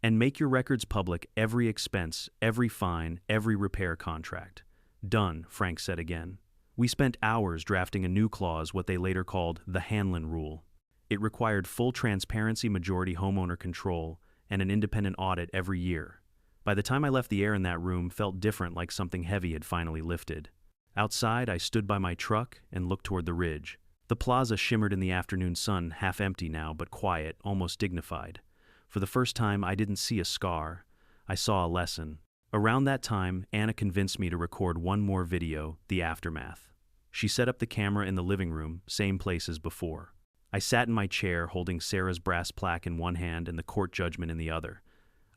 Speaker 1: "And make your records public, every expense, every fine, every repair contract." "Done," Frank said again. We spent hours drafting a new clause, what they later called the Hanlon Rule. It required full transparency, majority homeowner control, and an independent audit every year. By the time I left, the air in that room felt different, like something heavy had finally lifted. Outside, I stood by my truck and looked toward the ridge. The plaza shimmered in the afternoon sun, half empty now, but quiet, almost dignified. For the first time, I didn't see a scar. I saw a lesson. Around that time, Anna convinced me to record one more video, the aftermath. She set up the camera in the living room, same place as before. I sat in my chair, holding Sarah's brass plaque in one hand and the court judgment in the other.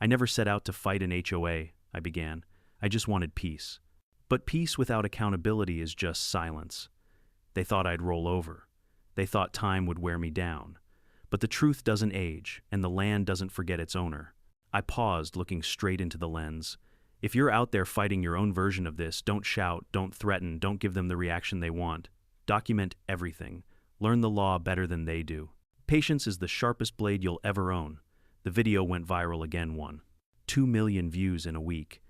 Speaker 1: "I never set out to fight an HOA," I began. "I just wanted peace. But peace without accountability is just silence." They thought I'd roll over. They thought time would wear me down. But the truth doesn't age, and the land doesn't forget its owner. I paused, looking straight into the lens. If you're out there fighting your own version of this, don't shout, don't threaten, don't give them the reaction they want. Document everything. Learn the law better than they do. Patience is the sharpest blade you'll ever own. The video went viral again, 2 million views in a week.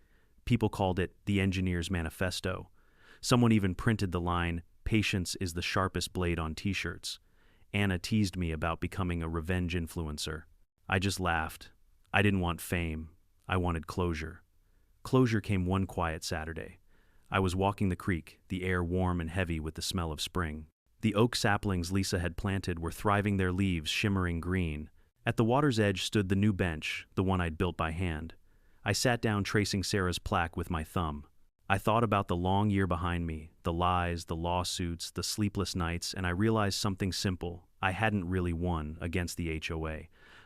Speaker 1: People called it the engineer's manifesto. Someone even printed the line, "Patience is the sharpest blade," on t-shirts. Anna teased me about becoming a revenge influencer. I just laughed. I didn't want fame. I wanted closure. Closure came one quiet Saturday. I was walking the creek, the air warm and heavy with the smell of spring. The oak saplings Lisa had planted were thriving, their leaves shimmering green. At the water's edge stood the new bench, the one I'd built by hand. I sat down, tracing Sarah's plaque with my thumb. I thought about the long year behind me, the lies, the lawsuits, the sleepless nights, and I realized something simple. I hadn't really won against the HOA.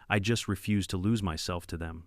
Speaker 1: I just refused to lose myself to them.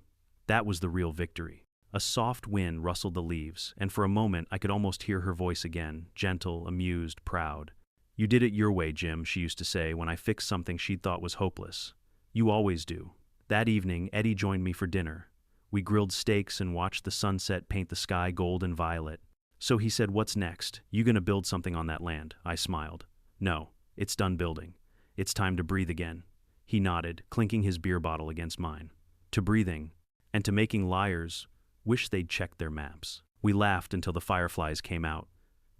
Speaker 1: That was the real victory. A soft wind rustled the leaves, and for a moment I could almost hear her voice again, gentle, amused, proud. "You did it your way, Jim," she used to say when I fixed something she'd thought was hopeless. "You always do." That evening, Eddie joined me for dinner. We grilled steaks and watched the sunset paint the sky gold and violet. So he said, "What's next? You gonna build something on that land?" I smiled. "No, it's done building. It's time to breathe again." He nodded, clinking his beer bottle against mine. "To breathing, and to making liars wish they'd checked their maps." We laughed until the fireflies came out.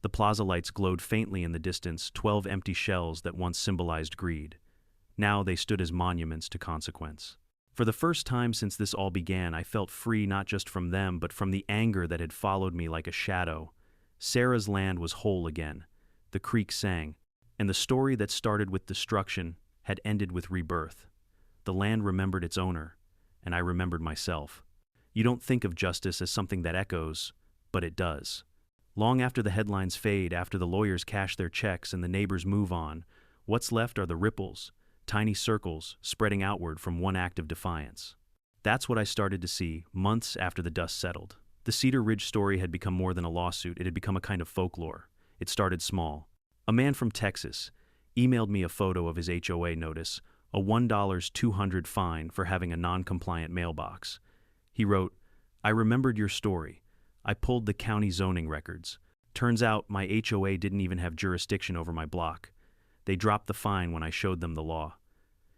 Speaker 1: The plaza lights glowed faintly in the distance, 12 empty shells that once symbolized greed. Now they stood as monuments to consequence. For the first time since this all began, I felt free not just from them, but from the anger that had followed me like a shadow. Sarah's land was whole again. The creek sang, and the story that started with destruction had ended with rebirth. The land remembered its owner, and I remembered myself. You don't think of justice as something that echoes, but it does. Long after the headlines fade, after the lawyers cash their checks and the neighbors move on, what's left are the ripples, tiny circles spreading outward from one act of defiance. That's what I started to see months after the dust settled. The Cedar Ridge story had become more than a lawsuit. It had become a kind of folklore. It started small. A man from Texas emailed me a photo of his HOA notice, a $1,200 fine for having a non-compliant mailbox. He wrote, "I remembered your story. I pulled the county zoning records. Turns out my HOA didn't even have jurisdiction over my block. They dropped the fine when I showed them the law.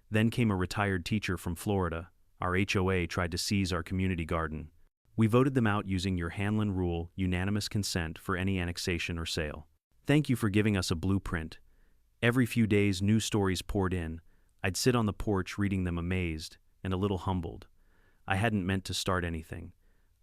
Speaker 1: Then came a retired teacher from Florida. Our HOA tried to seize our community garden. We voted them out using your Hanlon rule, unanimous consent for any annexation or sale. Thank you for giving us a blueprint." Every few days, new stories poured in. I'd sit on the porch reading them amazed and a little humbled. I hadn't meant to start anything.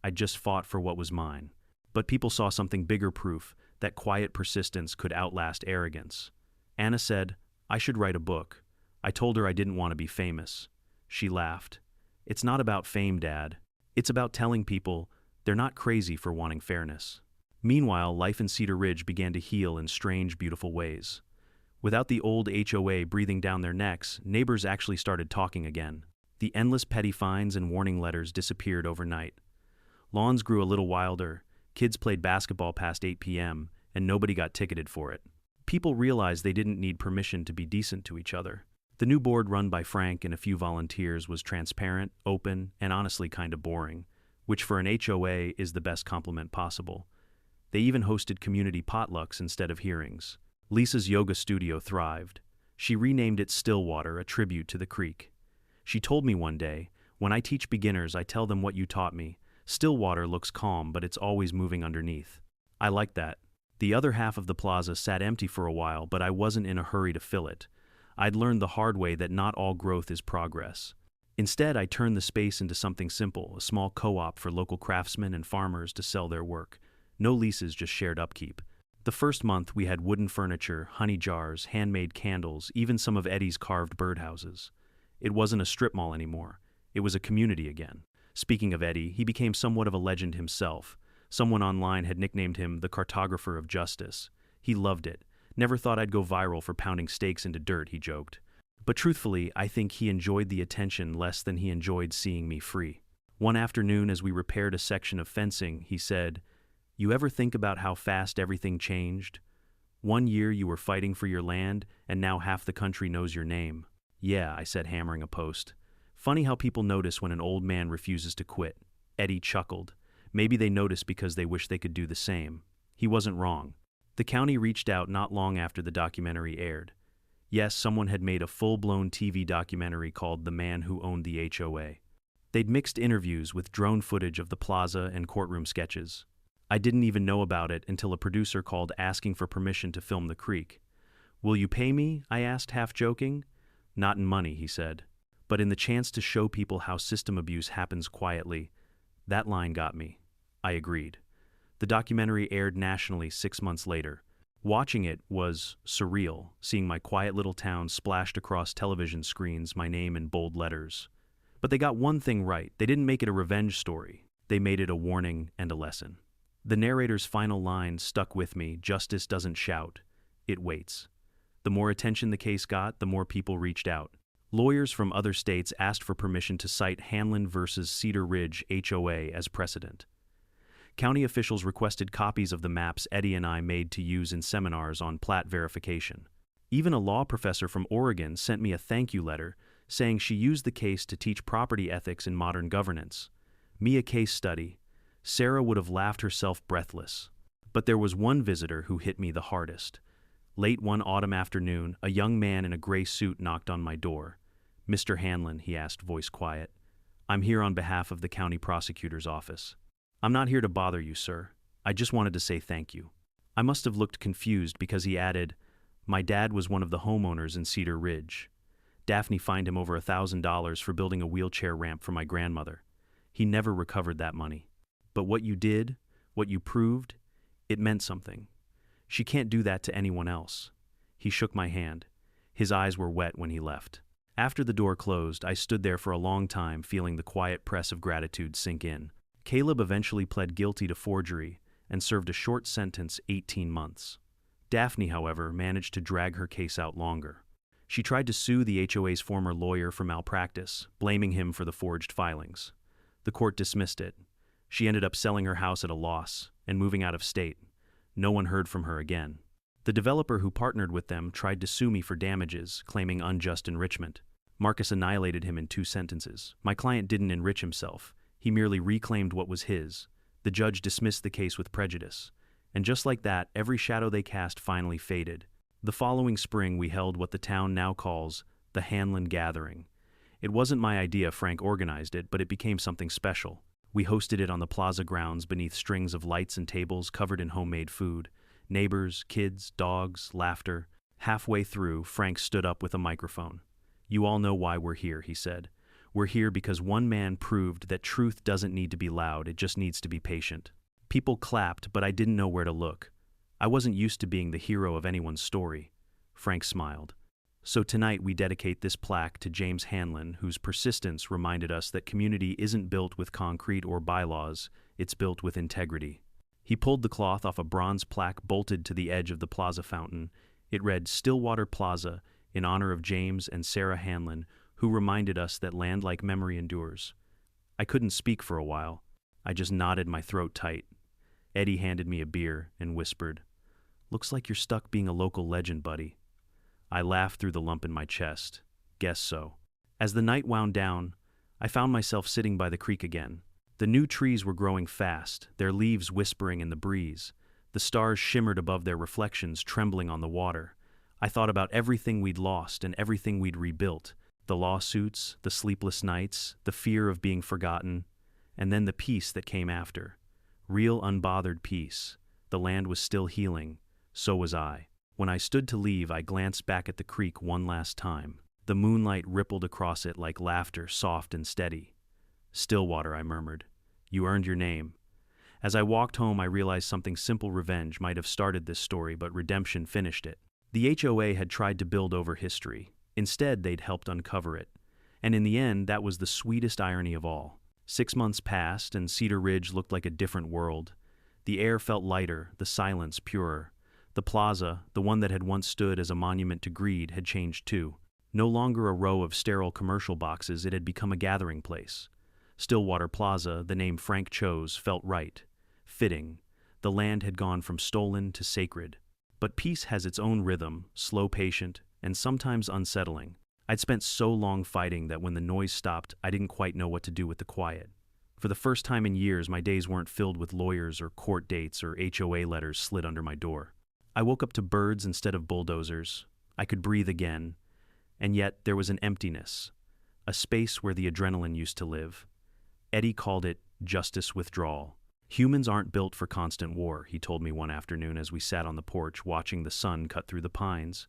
Speaker 1: I'd just fought for what was mine. But people saw something bigger, proof that quiet persistence could outlast arrogance. Anna said, "I should write a book." I told her I didn't want to be famous. She laughed. "It's not about fame, Dad. It's about telling people they're not crazy for wanting fairness." Meanwhile, life in Cedar Ridge began to heal in strange, beautiful ways. Without the old HOA breathing down their necks, neighbors actually started talking again. The endless petty fines and warning letters disappeared overnight. Lawns grew a little wilder, kids played basketball past 8 p.m., and nobody got ticketed for it. People realized they didn't need permission to be decent to each other. The new board, run by Frank and a few volunteers, was transparent, open, and honestly kind of boring, which for an HOA is the best compliment possible. They even hosted community potlucks instead of hearings. Lisa's yoga studio thrived. She renamed it Stillwater, a tribute to the creek. She told me one day, "When I teach beginners, I tell them what you taught me. Stillwater looks calm, but it's always moving underneath." I liked that. The other half of the plaza sat empty for a while, but I wasn't in a hurry to fill it. I'd learned the hard way that not all growth is progress. Instead, I turned the space into something simple, a small co-op for local craftsmen and farmers to sell their work. No leases, just shared upkeep. The first month, we had wooden furniture, honey jars, handmade candles, even some of Eddie's carved birdhouses. It wasn't a strip mall anymore. It was a community again. Speaking of Eddie, he became somewhat of a legend himself. Someone online had nicknamed him the cartographer of justice. He loved it. "Never thought I'd go viral for pounding stakes into dirt," he joked. But truthfully, I think he enjoyed the attention less than he enjoyed seeing me free. One afternoon, as we repaired a section of fencing, he said, "You ever think about how fast everything changed? 1 year you were fighting for your land, and now half the country knows your name." "Yeah," I said, hammering a post. "Funny how people notice when an old man refuses to quit." Eddie chuckled. "Maybe they notice because they wish they could do the same." He wasn't wrong. The county reached out not long after the documentary aired. Yes, someone had made a full-blown TV documentary called "The Man Who Owned the HOA." They'd mixed interviews with drone footage of the plaza and courtroom sketches. I didn't even know about it until a producer called asking for permission to film the creek. "Will you pay me?" I asked, half joking. "Not in money," he said, "but in the chance to show people how system abuse happens quietly." That line got me. I agreed. The documentary aired nationally 6 months later. Watching it was surreal, seeing my quiet little town splashed across television screens, my name in bold letters. But they got one thing right. They didn't make it a revenge story. They made it a warning and a lesson. The narrator's final line stuck with me: "Justice doesn't shout, it waits." The more attention the case got, the more people reached out. Lawyers from other states asked for permission to cite Hanlon versus Cedar Ridge HOA as precedent. County officials requested copies of the maps Eddie and I made to use in seminars on plat verification. Even a law professor from Oregon sent me a thank you letter saying she used the case to teach property ethics in modern governance. Me a case study. Sarah would have laughed herself breathless. But there was one visitor who hit me the hardest. Late one autumn afternoon, a young man in a gray suit knocked on my door. "Mr. Hanlon," he asked, voice quiet. "I'm here on behalf of the county prosecutor's office." "I'm not here to bother you, sir. I just wanted to say thank you." I must have looked confused because he added, "My dad was one of the homeowners in Cedar Ridge. Daphne fined him over $1,000 for building a wheelchair ramp for my grandmother. He never recovered that money. But what you did, what you proved, it meant something. She can't do that to anyone else." He shook my hand. His eyes were wet when he left. After the door closed, I stood there for a long time feeling the quiet press of gratitude sink in. Caleb eventually pled guilty to forgery and served a short sentence, 18 months. Daphne, however, managed to drag her case out longer. She tried to sue the HOA's former lawyer for malpractice, blaming him for the forged filings. The court dismissed it. She ended up selling her house at a loss and moving out of state. No one heard from her again. The developer who partnered with them tried to sue me for damages, claiming unjust enrichment. Marcus annihilated him in 2 sentences. My client didn't enrich himself. He merely reclaimed what was his. The judge dismissed the case with prejudice. And just like that, every shadow they cast finally faded. The following spring, we held what the town now calls the Hanlon Gathering. It wasn't my idea. Frank organized it, but it became something special. We hosted it on the plaza grounds beneath strings of lights and tables covered in homemade food. Neighbors, kids, dogs, laughter. Halfway through, Frank stood up with a microphone. "You all know why we're here," he said. "We're here because one man proved that truth doesn't need to be loud, it just needs to be patient." People clapped, but I didn't know where to look. I wasn't used to being the hero of anyone's story. Frank smiled. "So tonight we dedicate this plaque to James Hanlon, whose persistence reminded us that community isn't built with concrete or bylaws, it's built with integrity." He pulled the cloth off a bronze plaque bolted to the edge of the plaza fountain. It read, "Stillwater Plaza, in honor of James and Sarah Hanlon, who reminded us that land like memory endures." I couldn't speak for a while. I just nodded, my throat tight. Eddie handed me a beer and whispered, "Looks like you're stuck being a local legend, buddy." I laughed through the lump in my chest. Guess so. As the night wound down, I found myself sitting by the creek again. The new trees were growing fast, their leaves whispering in the breeze. The stars shimmered above their reflections, trembling on the water. I thought about everything we'd lost and everything we'd rebuilt. The lawsuits, the sleepless nights, the fear of being forgotten, and then the peace that came after. Real unbothered peace. The land was still healing. So was I. When I stood to leave, I glanced back at the creek one last time. The moonlight rippled across it like laughter, soft and steady. "Stillwater," I murmured. "You earned your name." As I walked home, I realized something simple. Revenge might have started this story, but redemption finished it. The HOA had tried to build over history. Instead, they'd helped uncover it. And in the end, that was the sweetest irony of all. 6 months passed, and Cedar Ridge looked like a different world. The air felt lighter, the silence purer. The plaza, the one that had once stood as a monument to greed, had changed too. No longer a row of sterile commercial boxes, it had become a gathering place. Stillwater Plaza, the name Frank chose, felt right, fitting. The land had gone from stolen to sacred. But peace has its own rhythm, slow, patient, and sometimes unsettling. I'd spent so long fighting that when the noise stopped, I didn't quite know what to do with the quiet. For the first time in years, my days weren't filled with lawyers or court dates or HOA letters slid under my door. I woke up to birds instead of bulldozers. I could breathe again. And yet there was an emptiness, a space where the adrenaline used to live. Eddie called it justice withdrawal. "Humans aren't built for constant war," he told me one afternoon as we sat on the porch watching the sun cut through the pines.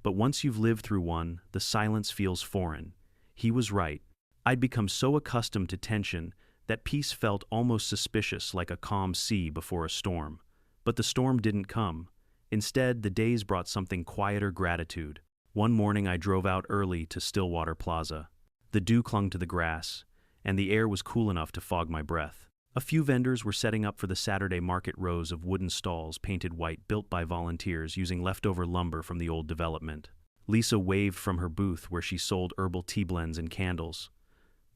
Speaker 1: "But once you've lived through one, the silence feels foreign." He was right. I'd become so accustomed to tension that peace felt almost suspicious, like a calm sea before a storm. But the storm didn't come. Instead, the days brought something quieter: gratitude. One morning I drove out early to Stillwater Plaza. The dew clung to the grass, and the air was cool enough to fog my breath. A few vendors were setting up for the Saturday market, rows of wooden stalls painted white built by volunteers using leftover lumber from the old development. Lisa waved from her booth where she sold herbal tea blends and candles.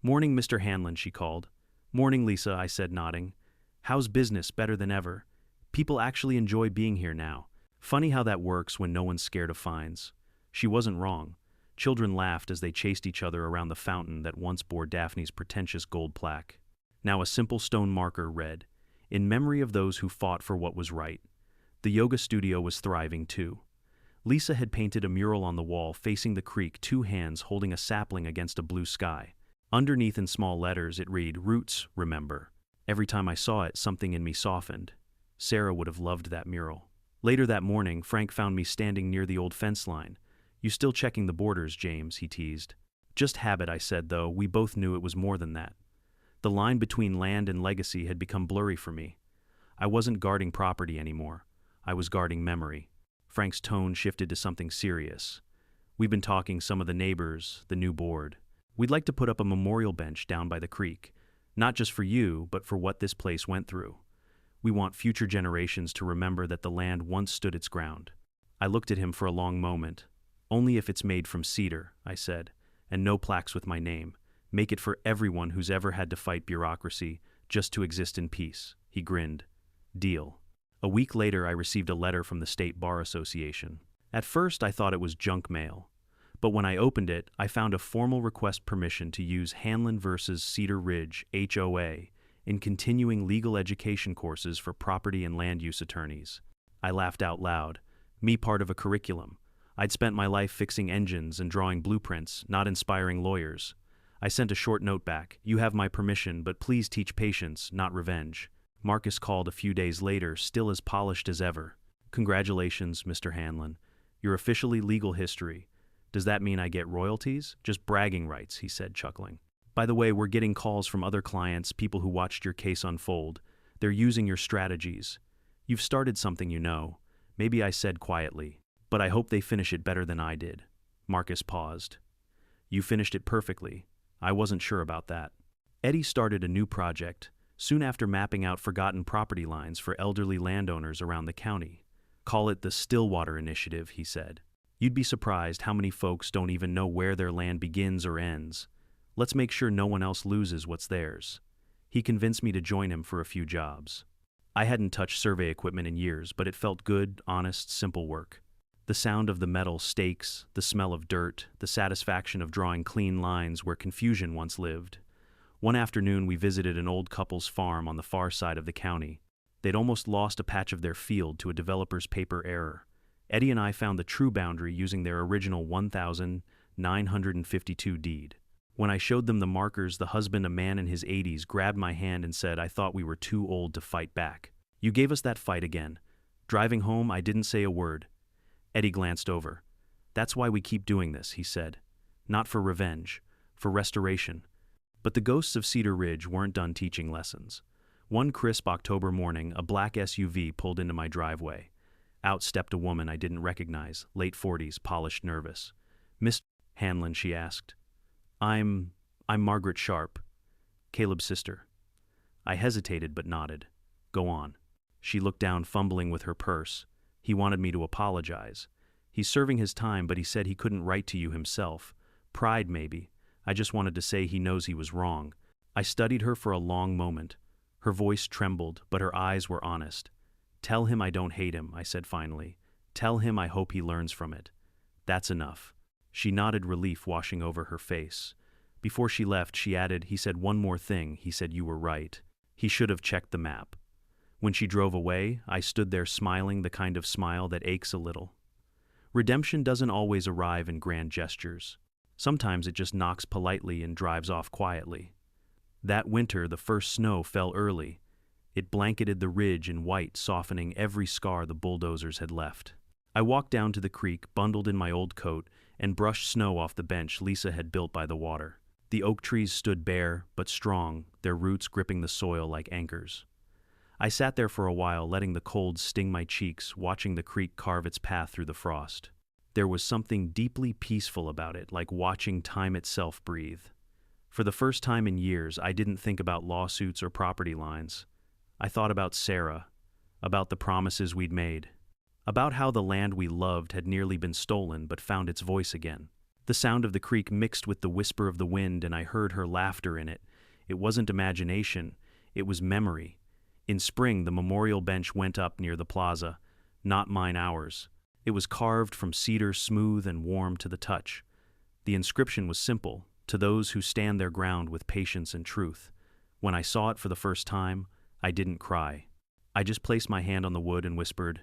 Speaker 1: "Morning, Mr. Hanlon," she called. "Morning, Lisa," I said, nodding. "How's business? Better than ever. People actually enjoy being here now. Funny how that works when no one's scared of fines." She wasn't wrong. Children laughed as they chased each other around the fountain that once bore Daphne's pretentious gold plaque. Now a simple stone marker read, "In memory of those who fought for what was right." The yoga studio was thriving too. Lisa had painted a mural on the wall facing the creek, two hands holding a sapling against a blue sky. Underneath in small letters it read, "Roots, remember." Every time I saw it, something in me softened. Sarah would have loved that mural. Later that morning, Frank found me standing near the old fence line. "You still checking the borders, James?" he teased. "Just habit," I said, though we both knew it was more than that. The line between land and legacy had become blurry for me. I wasn't guarding property anymore. I was guarding memory. Frank's tone shifted to something serious. "We've been talking some of the neighbors, the new board. We'd like to put up a memorial bench down by the creek. Not just for you, but for what this place went through. We want future generations to remember that the land once stood its ground." I looked at him for a long moment. "Only if it's made from cedar," I said, "and no plaques with my name. Make it for everyone who's ever had to fight bureaucracy just to exist in peace." He grinned. "Deal." A week later, I received a letter from the State Bar Association. At first, I thought it was junk mail. But when I opened it, I found a formal request permission to use Hanlon versus Cedar Ridge HOA in continuing legal education courses for property and land use attorneys. I laughed out loud. Me part of a curriculum. I'd spent my life fixing engines and drawing blueprints, not inspiring lawyers. I sent a short note back. "You have my permission, but please teach patience, not revenge." Marcus called a few days later, still as polished as ever. "Congratulations, Mr. Hanlon. You're officially legal history. Does that mean I get royalties?" "Just bragging rights," he said, chuckling. "By the way, we're getting calls from other clients, people who watched your case unfold. They're using your strategies. You've started something, you know." Maybe I said quietly, "But I hope they finish it better than I did." Marcus paused. "You finished it perfectly. I wasn't sure about that." Eddie started a new project, soon after mapping out forgotten property lines for elderly landowners around the county. "Call it the Stillwater Initiative," he said. "You'd be surprised how many folks don't even know where their land begins or ends. Let's make sure no one else loses what's theirs." He convinced me to join him for a few jobs. I hadn't touched survey equipment in years, but it felt good, honest, simple work. The sound of the metal stakes, the smell of dirt, the satisfaction of drawing clean lines where confusion once lived. One afternoon we visited an old couple's farm on the far side of the county. They'd almost lost a patch of their field to a developer's paper error. Eddie and I found the true boundary using their original 1952 deed. When I showed them the markers, the husband, a man in his 80s, grabbed my hand and said, "I thought we were too old to fight back. You gave us that fight again." Driving home, I didn't say a word. Eddie glanced over. "That's why we keep doing this," he said. "Not for revenge, for restoration." But the ghosts of Cedar Ridge weren't done teaching lessons. One crisp October morning, a black SUV pulled into my driveway. Out stepped a woman I didn't recognize, late 40s, polished, nervous. "Mr. Hanlon," she asked. I'm Margaret Sharp, Caleb's sister." I hesitated but nodded. "Go on." She looked down, fumbling with her purse. "He wanted me to apologize. He's serving his time, but he said he couldn't write to you himself. Pride, maybe. I just wanted to say he knows he was wrong." I studied her for a long moment. Her voice trembled, but her eyes were honest. "Tell him I don't hate him," I said finally. "Tell him I hope he learns from it. That's enough." She nodded, relief washing over her face. Before she left, she added, "He said one more thing. He said you were right. He should have checked the map." When she drove away, I stood there smiling, the kind of smile that aches a little. Redemption doesn't always arrive in grand gestures. Sometimes it just knocks politely and drives off quietly. That winter, the first snow fell early. It blanketed the ridge in white, softening every scar the bulldozers had left. I walked down to the creek, bundled in my old coat, and brushed snow off the bench Lisa had built by the water. The oak trees stood bare, but strong, their roots gripping the soil like anchors. I sat there for a while, letting the cold sting my cheeks, watching the creek carve its path through the frost. There was something deeply peaceful about it, like watching time itself breathe. For the first time in years, I didn't think about lawsuits or property lines. I thought about Sarah, about the promises we'd made, about how the land we loved had nearly been stolen but found its voice again. The sound of the creek mixed with the whisper of the wind, and I heard her laughter in it. It wasn't imagination, it was memory. In spring, the memorial bench went up near the plaza, not mine, ours. It was carved from cedar, smooth and warm to the touch. The inscription was simple: to those who stand their ground with patience and truth. When I saw it for the first time, I didn't cry. I just placed my hand on the wood and whispered,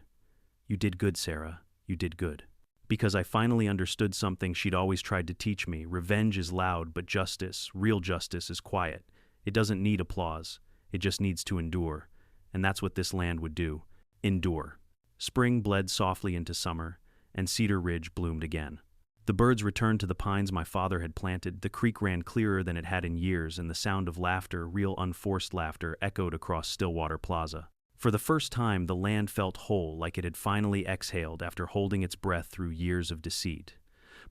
Speaker 1: "You did good, Sarah, you did good." Because I finally understood something she'd always tried to teach me: revenge is loud, but justice, real justice, is quiet. It doesn't need applause, it just needs to endure. And that's what this land would do: endure. Spring bled softly into summer, and Cedar Ridge bloomed again. The birds returned to the pines my father had planted, the creek ran clearer than it had in years, and the sound of laughter, real unforced laughter, echoed across Stillwater Plaza. For the first time, the land felt whole, like it had finally exhaled after holding its breath through years of deceit.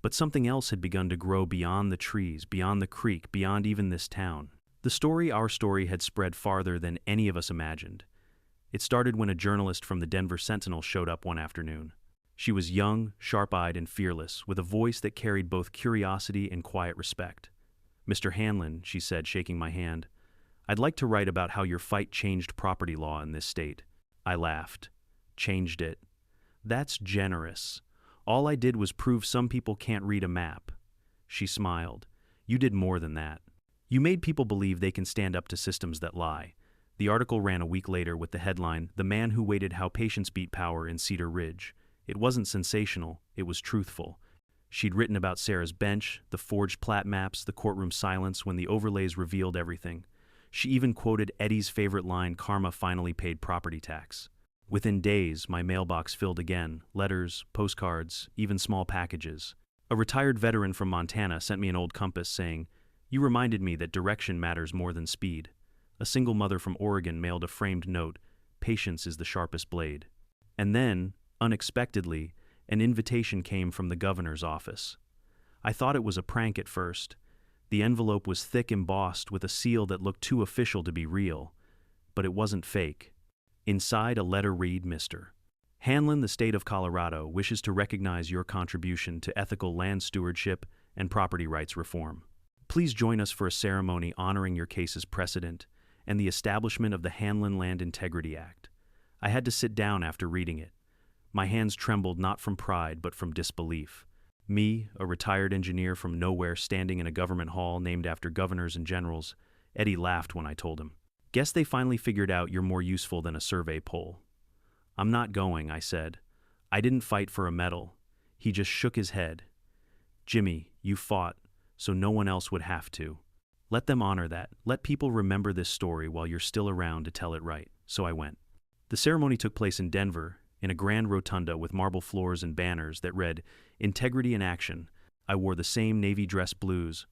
Speaker 1: But something else had begun to grow beyond the trees, beyond the creek, beyond even this town. Our story had spread farther than any of us imagined. It started when a journalist from the Denver Sentinel showed up one afternoon. She was young, sharp-eyed, and fearless, with a voice that carried both curiosity and quiet respect. "Mr. Hanlon," she said, shaking my hand, "I'd like to write about how your fight changed property law in this state." I laughed. "Changed it? That's generous. All I did was prove some people can't read a map." She smiled. "You did more than that. You made people believe they can stand up to systems that lie." The article ran a week later with the headline, "The Man Who Waited How Patience Beat Power in Cedar Ridge." It wasn't sensational, it was truthful. She'd written about Sarah's bench, the forged plat maps, the courtroom silence when the overlays revealed everything. She even quoted Eddie's favorite line, "Karma finally paid property tax." Within days, my mailbox filled again: letters, postcards, even small packages. A retired veteran from Montana sent me an old compass saying, "You reminded me that direction matters more than speed." A single mother from Oregon mailed a framed note, "Patience is the sharpest blade." And then, unexpectedly, an invitation came from the governor's office. I thought it was a prank at first. The envelope was thick, embossed, with a seal that looked too official to be real. But it wasn't fake. Inside, a letter read, "Mr. Hanlon, the state of Colorado wishes to recognize your contribution to ethical land stewardship and property rights reform. Please join us for a ceremony honoring your case's precedent and the establishment of the Hanlon Land Integrity Act." I had to sit down after reading it. My hands trembled, not from pride but from disbelief. Me, a retired engineer from nowhere, standing in a government hall named after governors and generals. Eddie laughed when I told him. "Guess they finally figured out you're more useful than a survey poll." "I'm not going," I said. "I didn't fight for a medal." He just shook his head. "Jimmy, you fought, so no one else would have to. Let them honor that. Let people remember this story while you're still around to tell it right." So I went. The ceremony took place in Denver, in a grand rotunda with marble floors and banners that read, "Integrity in Action." I wore the same navy dress blues.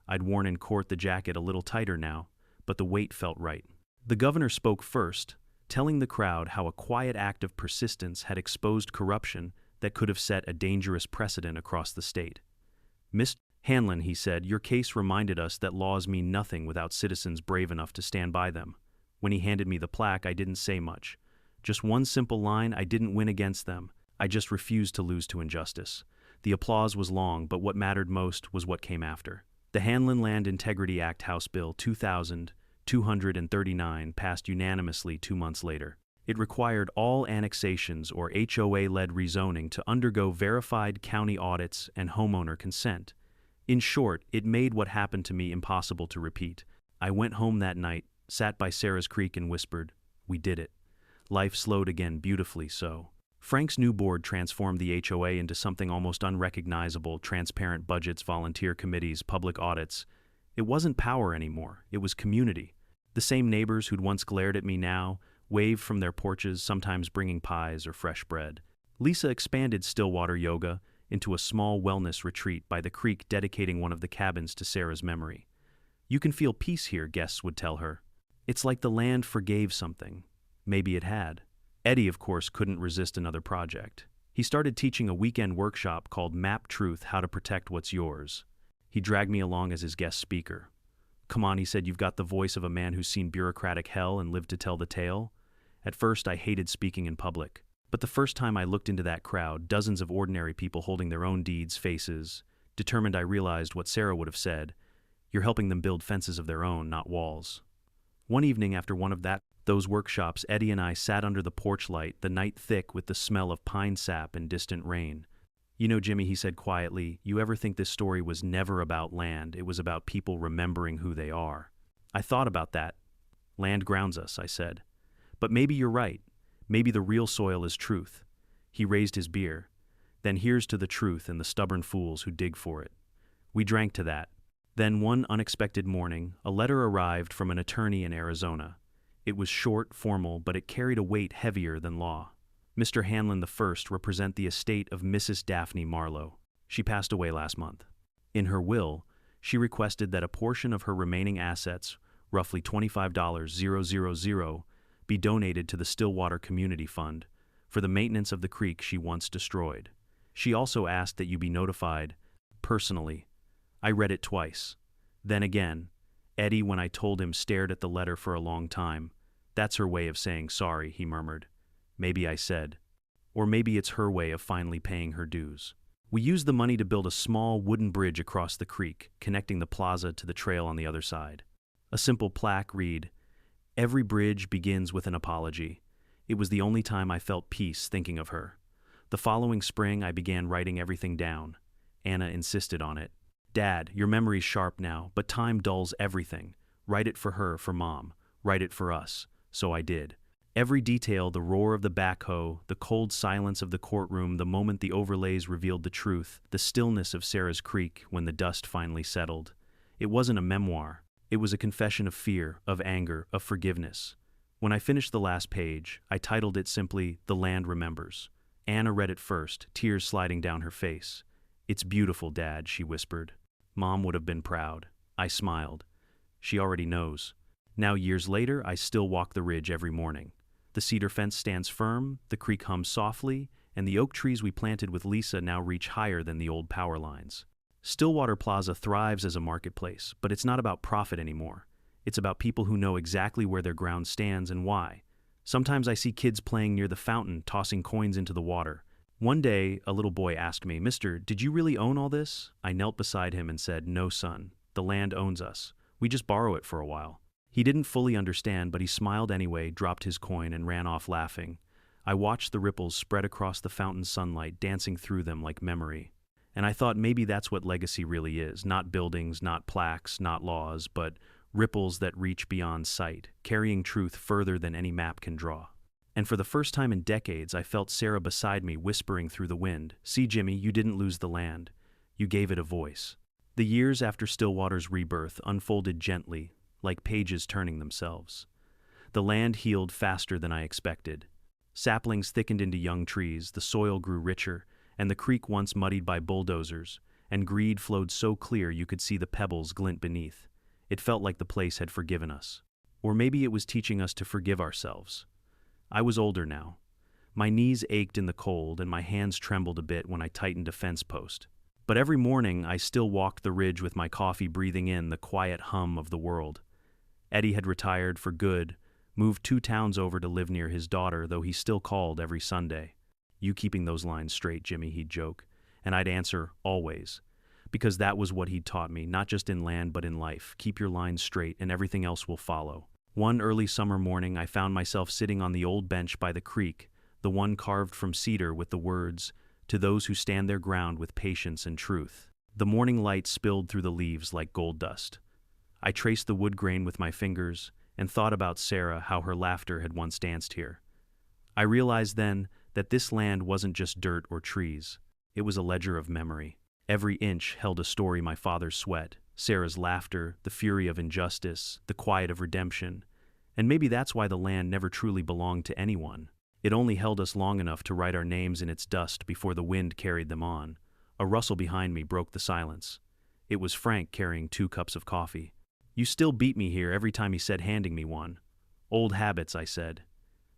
Speaker 1: I'd worn in court the jacket a little tighter now, but the weight felt right. The governor spoke first, telling the crowd how a quiet act of persistence had exposed corruption that could have set a dangerous precedent across the state. "Mr. Hanlon," he said, "your case reminded us that laws mean nothing without citizens brave enough to stand by them." When he handed me the plaque, I didn't say much. Just one simple line: I didn't win against them. I just refused to lose to injustice. The applause was long, but what mattered most was what came after. The Hanlon Land Integrity Act, House Bill 2239, passed unanimously 2 months later. It required all annexations or HOA-led rezoning to undergo verified county audits and homeowner consent. In short, it made what happened to me impossible to repeat. I went home that night, sat by Sarah's creek and whispered, "We did it." Life slowed again, beautifully so. Frank's new board transformed the HOA into something almost unrecognizable: transparent budgets, volunteer committees, public audits. It wasn't power anymore, it was community. The same neighbors who'd once glared at me now waved from their porches, sometimes bringing pies or fresh bread. Lisa expanded Stillwater Yoga into a small wellness retreat by the creek, dedicating one of the cabins to Sarah's memory. "You can feel peace here," guests would tell her. "It's like the land forgave something." Maybe it had. Eddie, of course, couldn't resist another project. He started teaching a weekend workshop called Map Truth: How to Protect What's Yours. He dragged me along as his guest speaker. Come on, he said, you've got the voice of a man who's seen bureaucratic hell and lived to tell the tale. At first, I hated speaking in public. But the first time I looked into that crowd, dozens of ordinary people holding their own deeds, faces, determined, I realized what Sarah would have said. You're helping them build fences of their own, not walls. One evening after one of those workshops, Eddie and I sat under the porch light, the night thick with the smell of pine sap and distant rain. You know, Jimmy, he said quietly, you ever think this story was never about land? It was about people remembering who they are. I thought about that. Land grounds us, I said. But maybe you're right. Maybe the real soil is truth. He raised his beer. Then here's to the truth and the stubborn fools who dig for it. We drank to that. Then one unexpected morning, a letter arrived from an attorney in Arizona. It was short, formal, but it carried a weight heavier than law. Mr. Hanlon I represent the estate of Mrs. Daphne Marlowe. She passed away last month. In her will, she requested that a portion of her remaining assets, roughly $25,000, be donated to the Stillwater Community Fund for the maintenance of the creek she once destroyed. She also asked that you be notified personally. I read it twice. Then again. Eddie, when I told him, stared at the letter for a long time. That's her way of saying sorry, he murmured. Maybe, I said. Or maybe it's her way of finally paying her dues. We used the money to build a small wooden bridge across the creek, connecting the plaza to the trail on the other side. A simple plaque read, "Every bridge begins with an apology." It was the only time I felt peace thinking of her. The following spring, I began writing everything down. Anna insisted on it. Dad, your memory's sharp now, but time dulls everything. Write it for her, for Mom. Write it for us. So I did. Every detail, the roar of the backhoe, the cold silence of the courtroom, the moment the overlays revealed the truth, the stillness of Sarah's Creek when the dust finally settled. It wasn't a memoir. It was a confession of fear, of anger, of forgiveness. When I finished the last page, I titled it simply, "The Land Remembers." Anna read it first, tears sliding down her face. "It's beautiful, Dad," she whispered. Mom would have been proud. I smiled. She already knows. Now, years later, I still walk the ridge every morning. The cedar fence stands firm, the creek hums softly, and the oak trees we planted with Lisa now reach higher than the old power lines. Stillwater Plaza thrives as a marketplace, but it's not about profit anymore. It's about people who know exactly where their ground stands and why. Sometimes I see kids playing near the fountain, tossing coins into the water. One day, a little boy asked me, "Mister, did you really own all this?" I knelt beside him and said, "No, son. The land owns us. We just borrow it for a while." He didn't fully understand, but he smiled anyway, dropped his coin, and ran off laughing. I watched the ripples spread across the fountain's sunlight, dancing through them like memory. And I thought maybe that's what legacy really is. Not buildings, not plaques, not laws, but ripples that reach beyond sight, carrying truth further than any map can draw. And for the first time in decades, I felt Sarah beside me whispering through the wind, "See, Jimmy, you didn't lose the land. You gave it a voice." The years after Stillwater's rebirth unfolded gently, like pages turning themselves. The land healed faster than I expected. Saplings thickened into young trees, the soil grew richer, and the creek once muddied by bulldozers, and greed flowed so clear you could see the pebbles glint beneath. It felt like the place had forgiven us. Or maybe it was teaching us to forgive ourselves. I was older now. My knees ached in the cold, and my hands trembled a bit when I tightened a fence post. But every morning I still walked the ridge with my coffee, breathing in the quiet hum of the world. Eddie had retired for good, moved 2 towns over to live near his daughter, though he still called every Sunday. "You keeping those lines straight, Jimmy," he'd joke. And I'd answer, "Always." Because that was what he'd taught me, not just in land but in life. Keep your lines straight and everything else will follow. One early summer morning, I found myself sitting on the old bench by the creek, the one carved from cedar with the words, "To those who stand their ground with patience and truth." The morning light spilled through the leaves like gold dust. I traced the wood grain with my fingers and thought about Sarah, how her laughter had once danced here. I realized then that this land wasn't just dirt or trees. It was a ledger of memory. Every inch held a story: my father's sweat, Sarah's laughter, the fury of injustice, the quiet of redemption. And maybe that's why the land never truly belonged to anyone. It only held us long enough to write our names in its dust before the wind carried them on. A rustle behind me broke the silence. It was Frank carrying 2 cups of coffee. "You still beat me here," every time he said, handing me one. "Old habits," I said.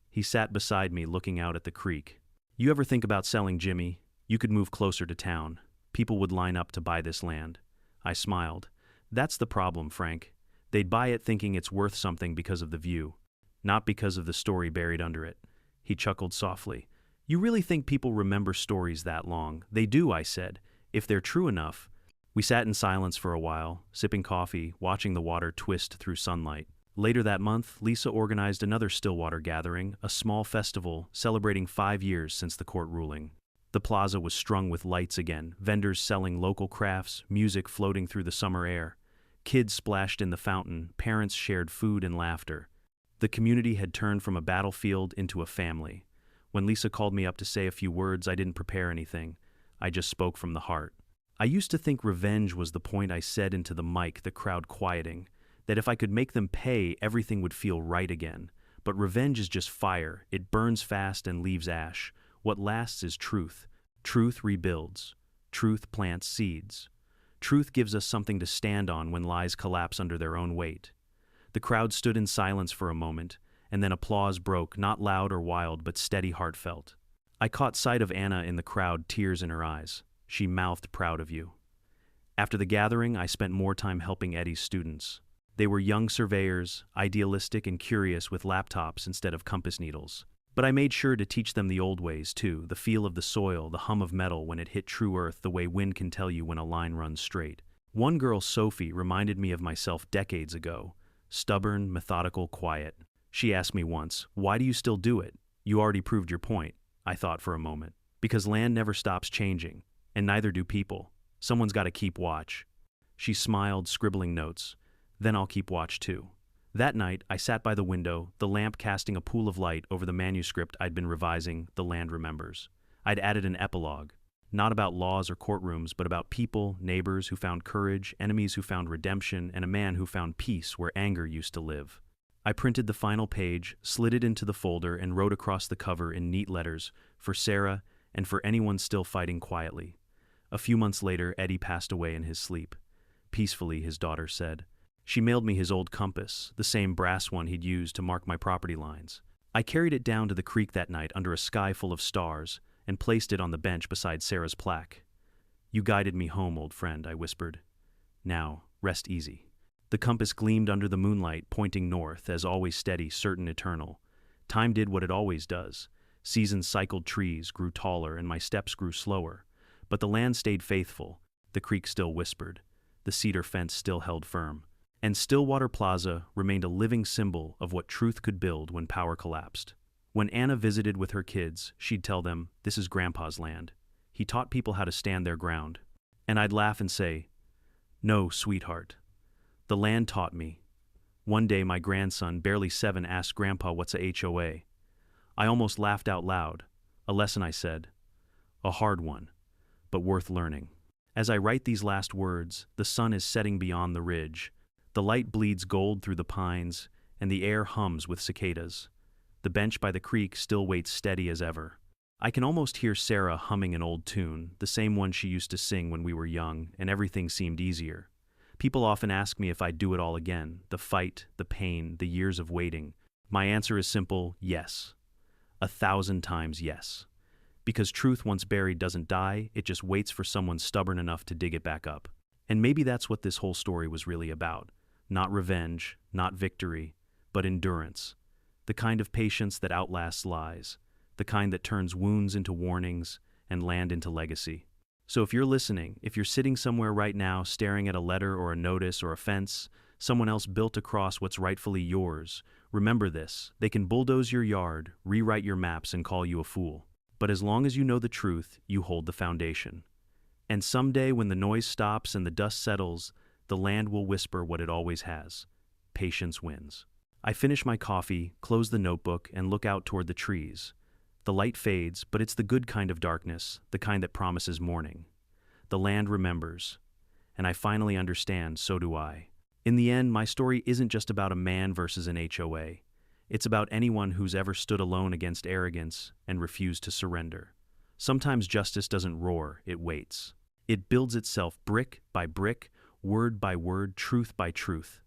Speaker 1: He sat beside me, looking out at the creek. "You ever think about selling, Jimmy? You could move closer to town. People would line up to buy this land." I smiled. "That's the problem, Frank. They'd buy it thinking it's worth something because of the view, not because of the story buried under it. He chuckled softly. You really think people remember stories that long? They do, I said, if they're true enough. We sat in silence for a while, sipping coffee, watching the water twist through sunlight. Later that month, Lisa organized another Stillwater gathering, a small festival celebrating 5 years since the court ruling. The plaza was strung with lights again, vendors selling local crafts, music floating through the summer air. Kids splashed in the fountain, parents shared food and laughter. The community had turned from a battlefield into a family. When Lisa called me up to say a few words, I didn't prepare anything. I just spoke from the heart. I used to think revenge was the point. I said into the mic, the crowd quieting, that if I could make them pay, everything would feel right again. But revenge is just fire. It burns fast and leaves ash. What lasts is truth. Truth rebuilds. Truth plants seeds. Truth gives us something to stand on when lies collapse under their own weight. The crowd stood in silence for a moment, and then applause broke, not loud or wild, but steady, heartfelt. I caught sight of Anna in the crowd, tears in her eyes. She mouthed, "Proud of you." After the gathering, I spent more time helping Eddie's students. They were young surveyors, idealistic and curious with laptops instead of compass needles. But I made sure to teach them the old ways, too, the feel of the soil, the hum of metal when it hit true earth, the way wind can tell you when a line runs straight. One girl, Sophie, reminded me of myself decades ago. Stubborn, methodical, quiet. She asked me once, "Why do you still do it? You already proved your point." I thought for a moment. Because land never stops changing, and neither do people. Someone's got to keep watch. She smiled, scribbling notes. Then I'll keep watch too. That night, I sat by the window, the lamp casting a pool of light over the manuscript I'd been revising, The Land Remembers. I'd added an epilogue, not about laws or courtrooms, but about people, neighbors who found courage, enemies who found redemption, and a man who found peace where anger used to live. I printed the final page, slid it into the folder, and wrote across the cover in neat letters, "For Sarah, and for anyone still fighting quietly." A few months later, Eddie passed away in his sleep. Peacefully, his daughter said. She mailed me his old compass, the same brass one he'd used to mark my property lines. I carried it down to the creek that night under a sky full of stars and placed it on the bench beside Sarah's plaque. "You guided me home, old friend," I whispered. "Now, rest easy." The compass gleamed under the moonlight, pointing north, as always steady, certain, eternal. Time did what it always does. Seasons cycled, trees grew taller, and my steps grew slower. But the land stayed faithful. The creek still whispered. The cedar fence still held firm. And Stillwater Plaza remained a living symbol of what truth could build when power collapsed. When Anna visited with her kids, she'd tell them, "This is Grandpa's land. He taught people how to stand their ground." And I'd laugh and say, "No, sweetheart. The land taught me." One day my grandson, barely 7, asked Grandpa, "What's a HOA?" I almost laughed out loud. "A lesson," I said. "A hard one, but worth learning." As I write these last words, the sun is setting beyond the ridge. The light bleeds gold through the pines, and the air hums with cicadas. The bench by the creek still waits steady as ever. I can almost hear Sarah humming an old tune, the same one she used to sing when we were young, and everything seemed easier. People often ask me if I'd do it all again, the fight, the pain, the years of waiting. My answer is simple: yes. 1,000 times yes. Because truth once buried doesn't die, it just waits for someone stubborn enough to dig it back up. And maybe that's what this whole story was really about. Not revenge, not victory, but endurance. The kind of patience that outlasts lies. The kind that turns wounds into warnings and land into legacy. So if you're listening, if you're sitting somewhere right now staring at a letter or a notice or a fence someone else built across what's rightfully yours, remember this: they can bulldoze your yard, rewrite your maps, and call you a fool. But as long as you know the truth, you hold the foundation. And someday when the noise stops and the dust settles, the land will whisper what it always has: patience wins. I finish my coffee, close the notebook, and look out toward the trees. The light fades, but it's the good kind of darkness, the kind that promises morning. The land remembers. And I finally understand, so do I. In the end, my story isn't just about a man versus an HOA. It's about anyone who's ever stood alone against arrogance and refused to surrender. Sometimes justice doesn't roar, it waits. It builds itself brick by brick, word by word, truth by truth.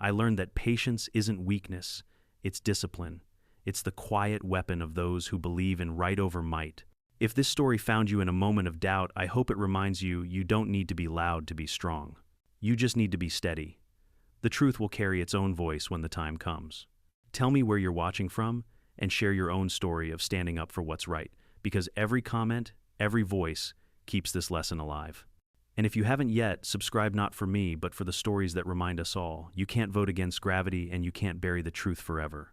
Speaker 1: I learned that patience isn't weakness, it's discipline. It's the quiet weapon of those who believe in right over might. If this story found you in a moment of doubt, I hope it reminds you you don't need to be loud to be strong. You just need to be steady. The truth will carry its own voice when the time comes. Tell me where you're watching from and share your own story of standing up for what's right, because every comment, every voice keeps this lesson alive. And if you haven't yet, subscribe not for me, but for the stories that remind us all. You can't vote against gravity and you can't bury the truth forever.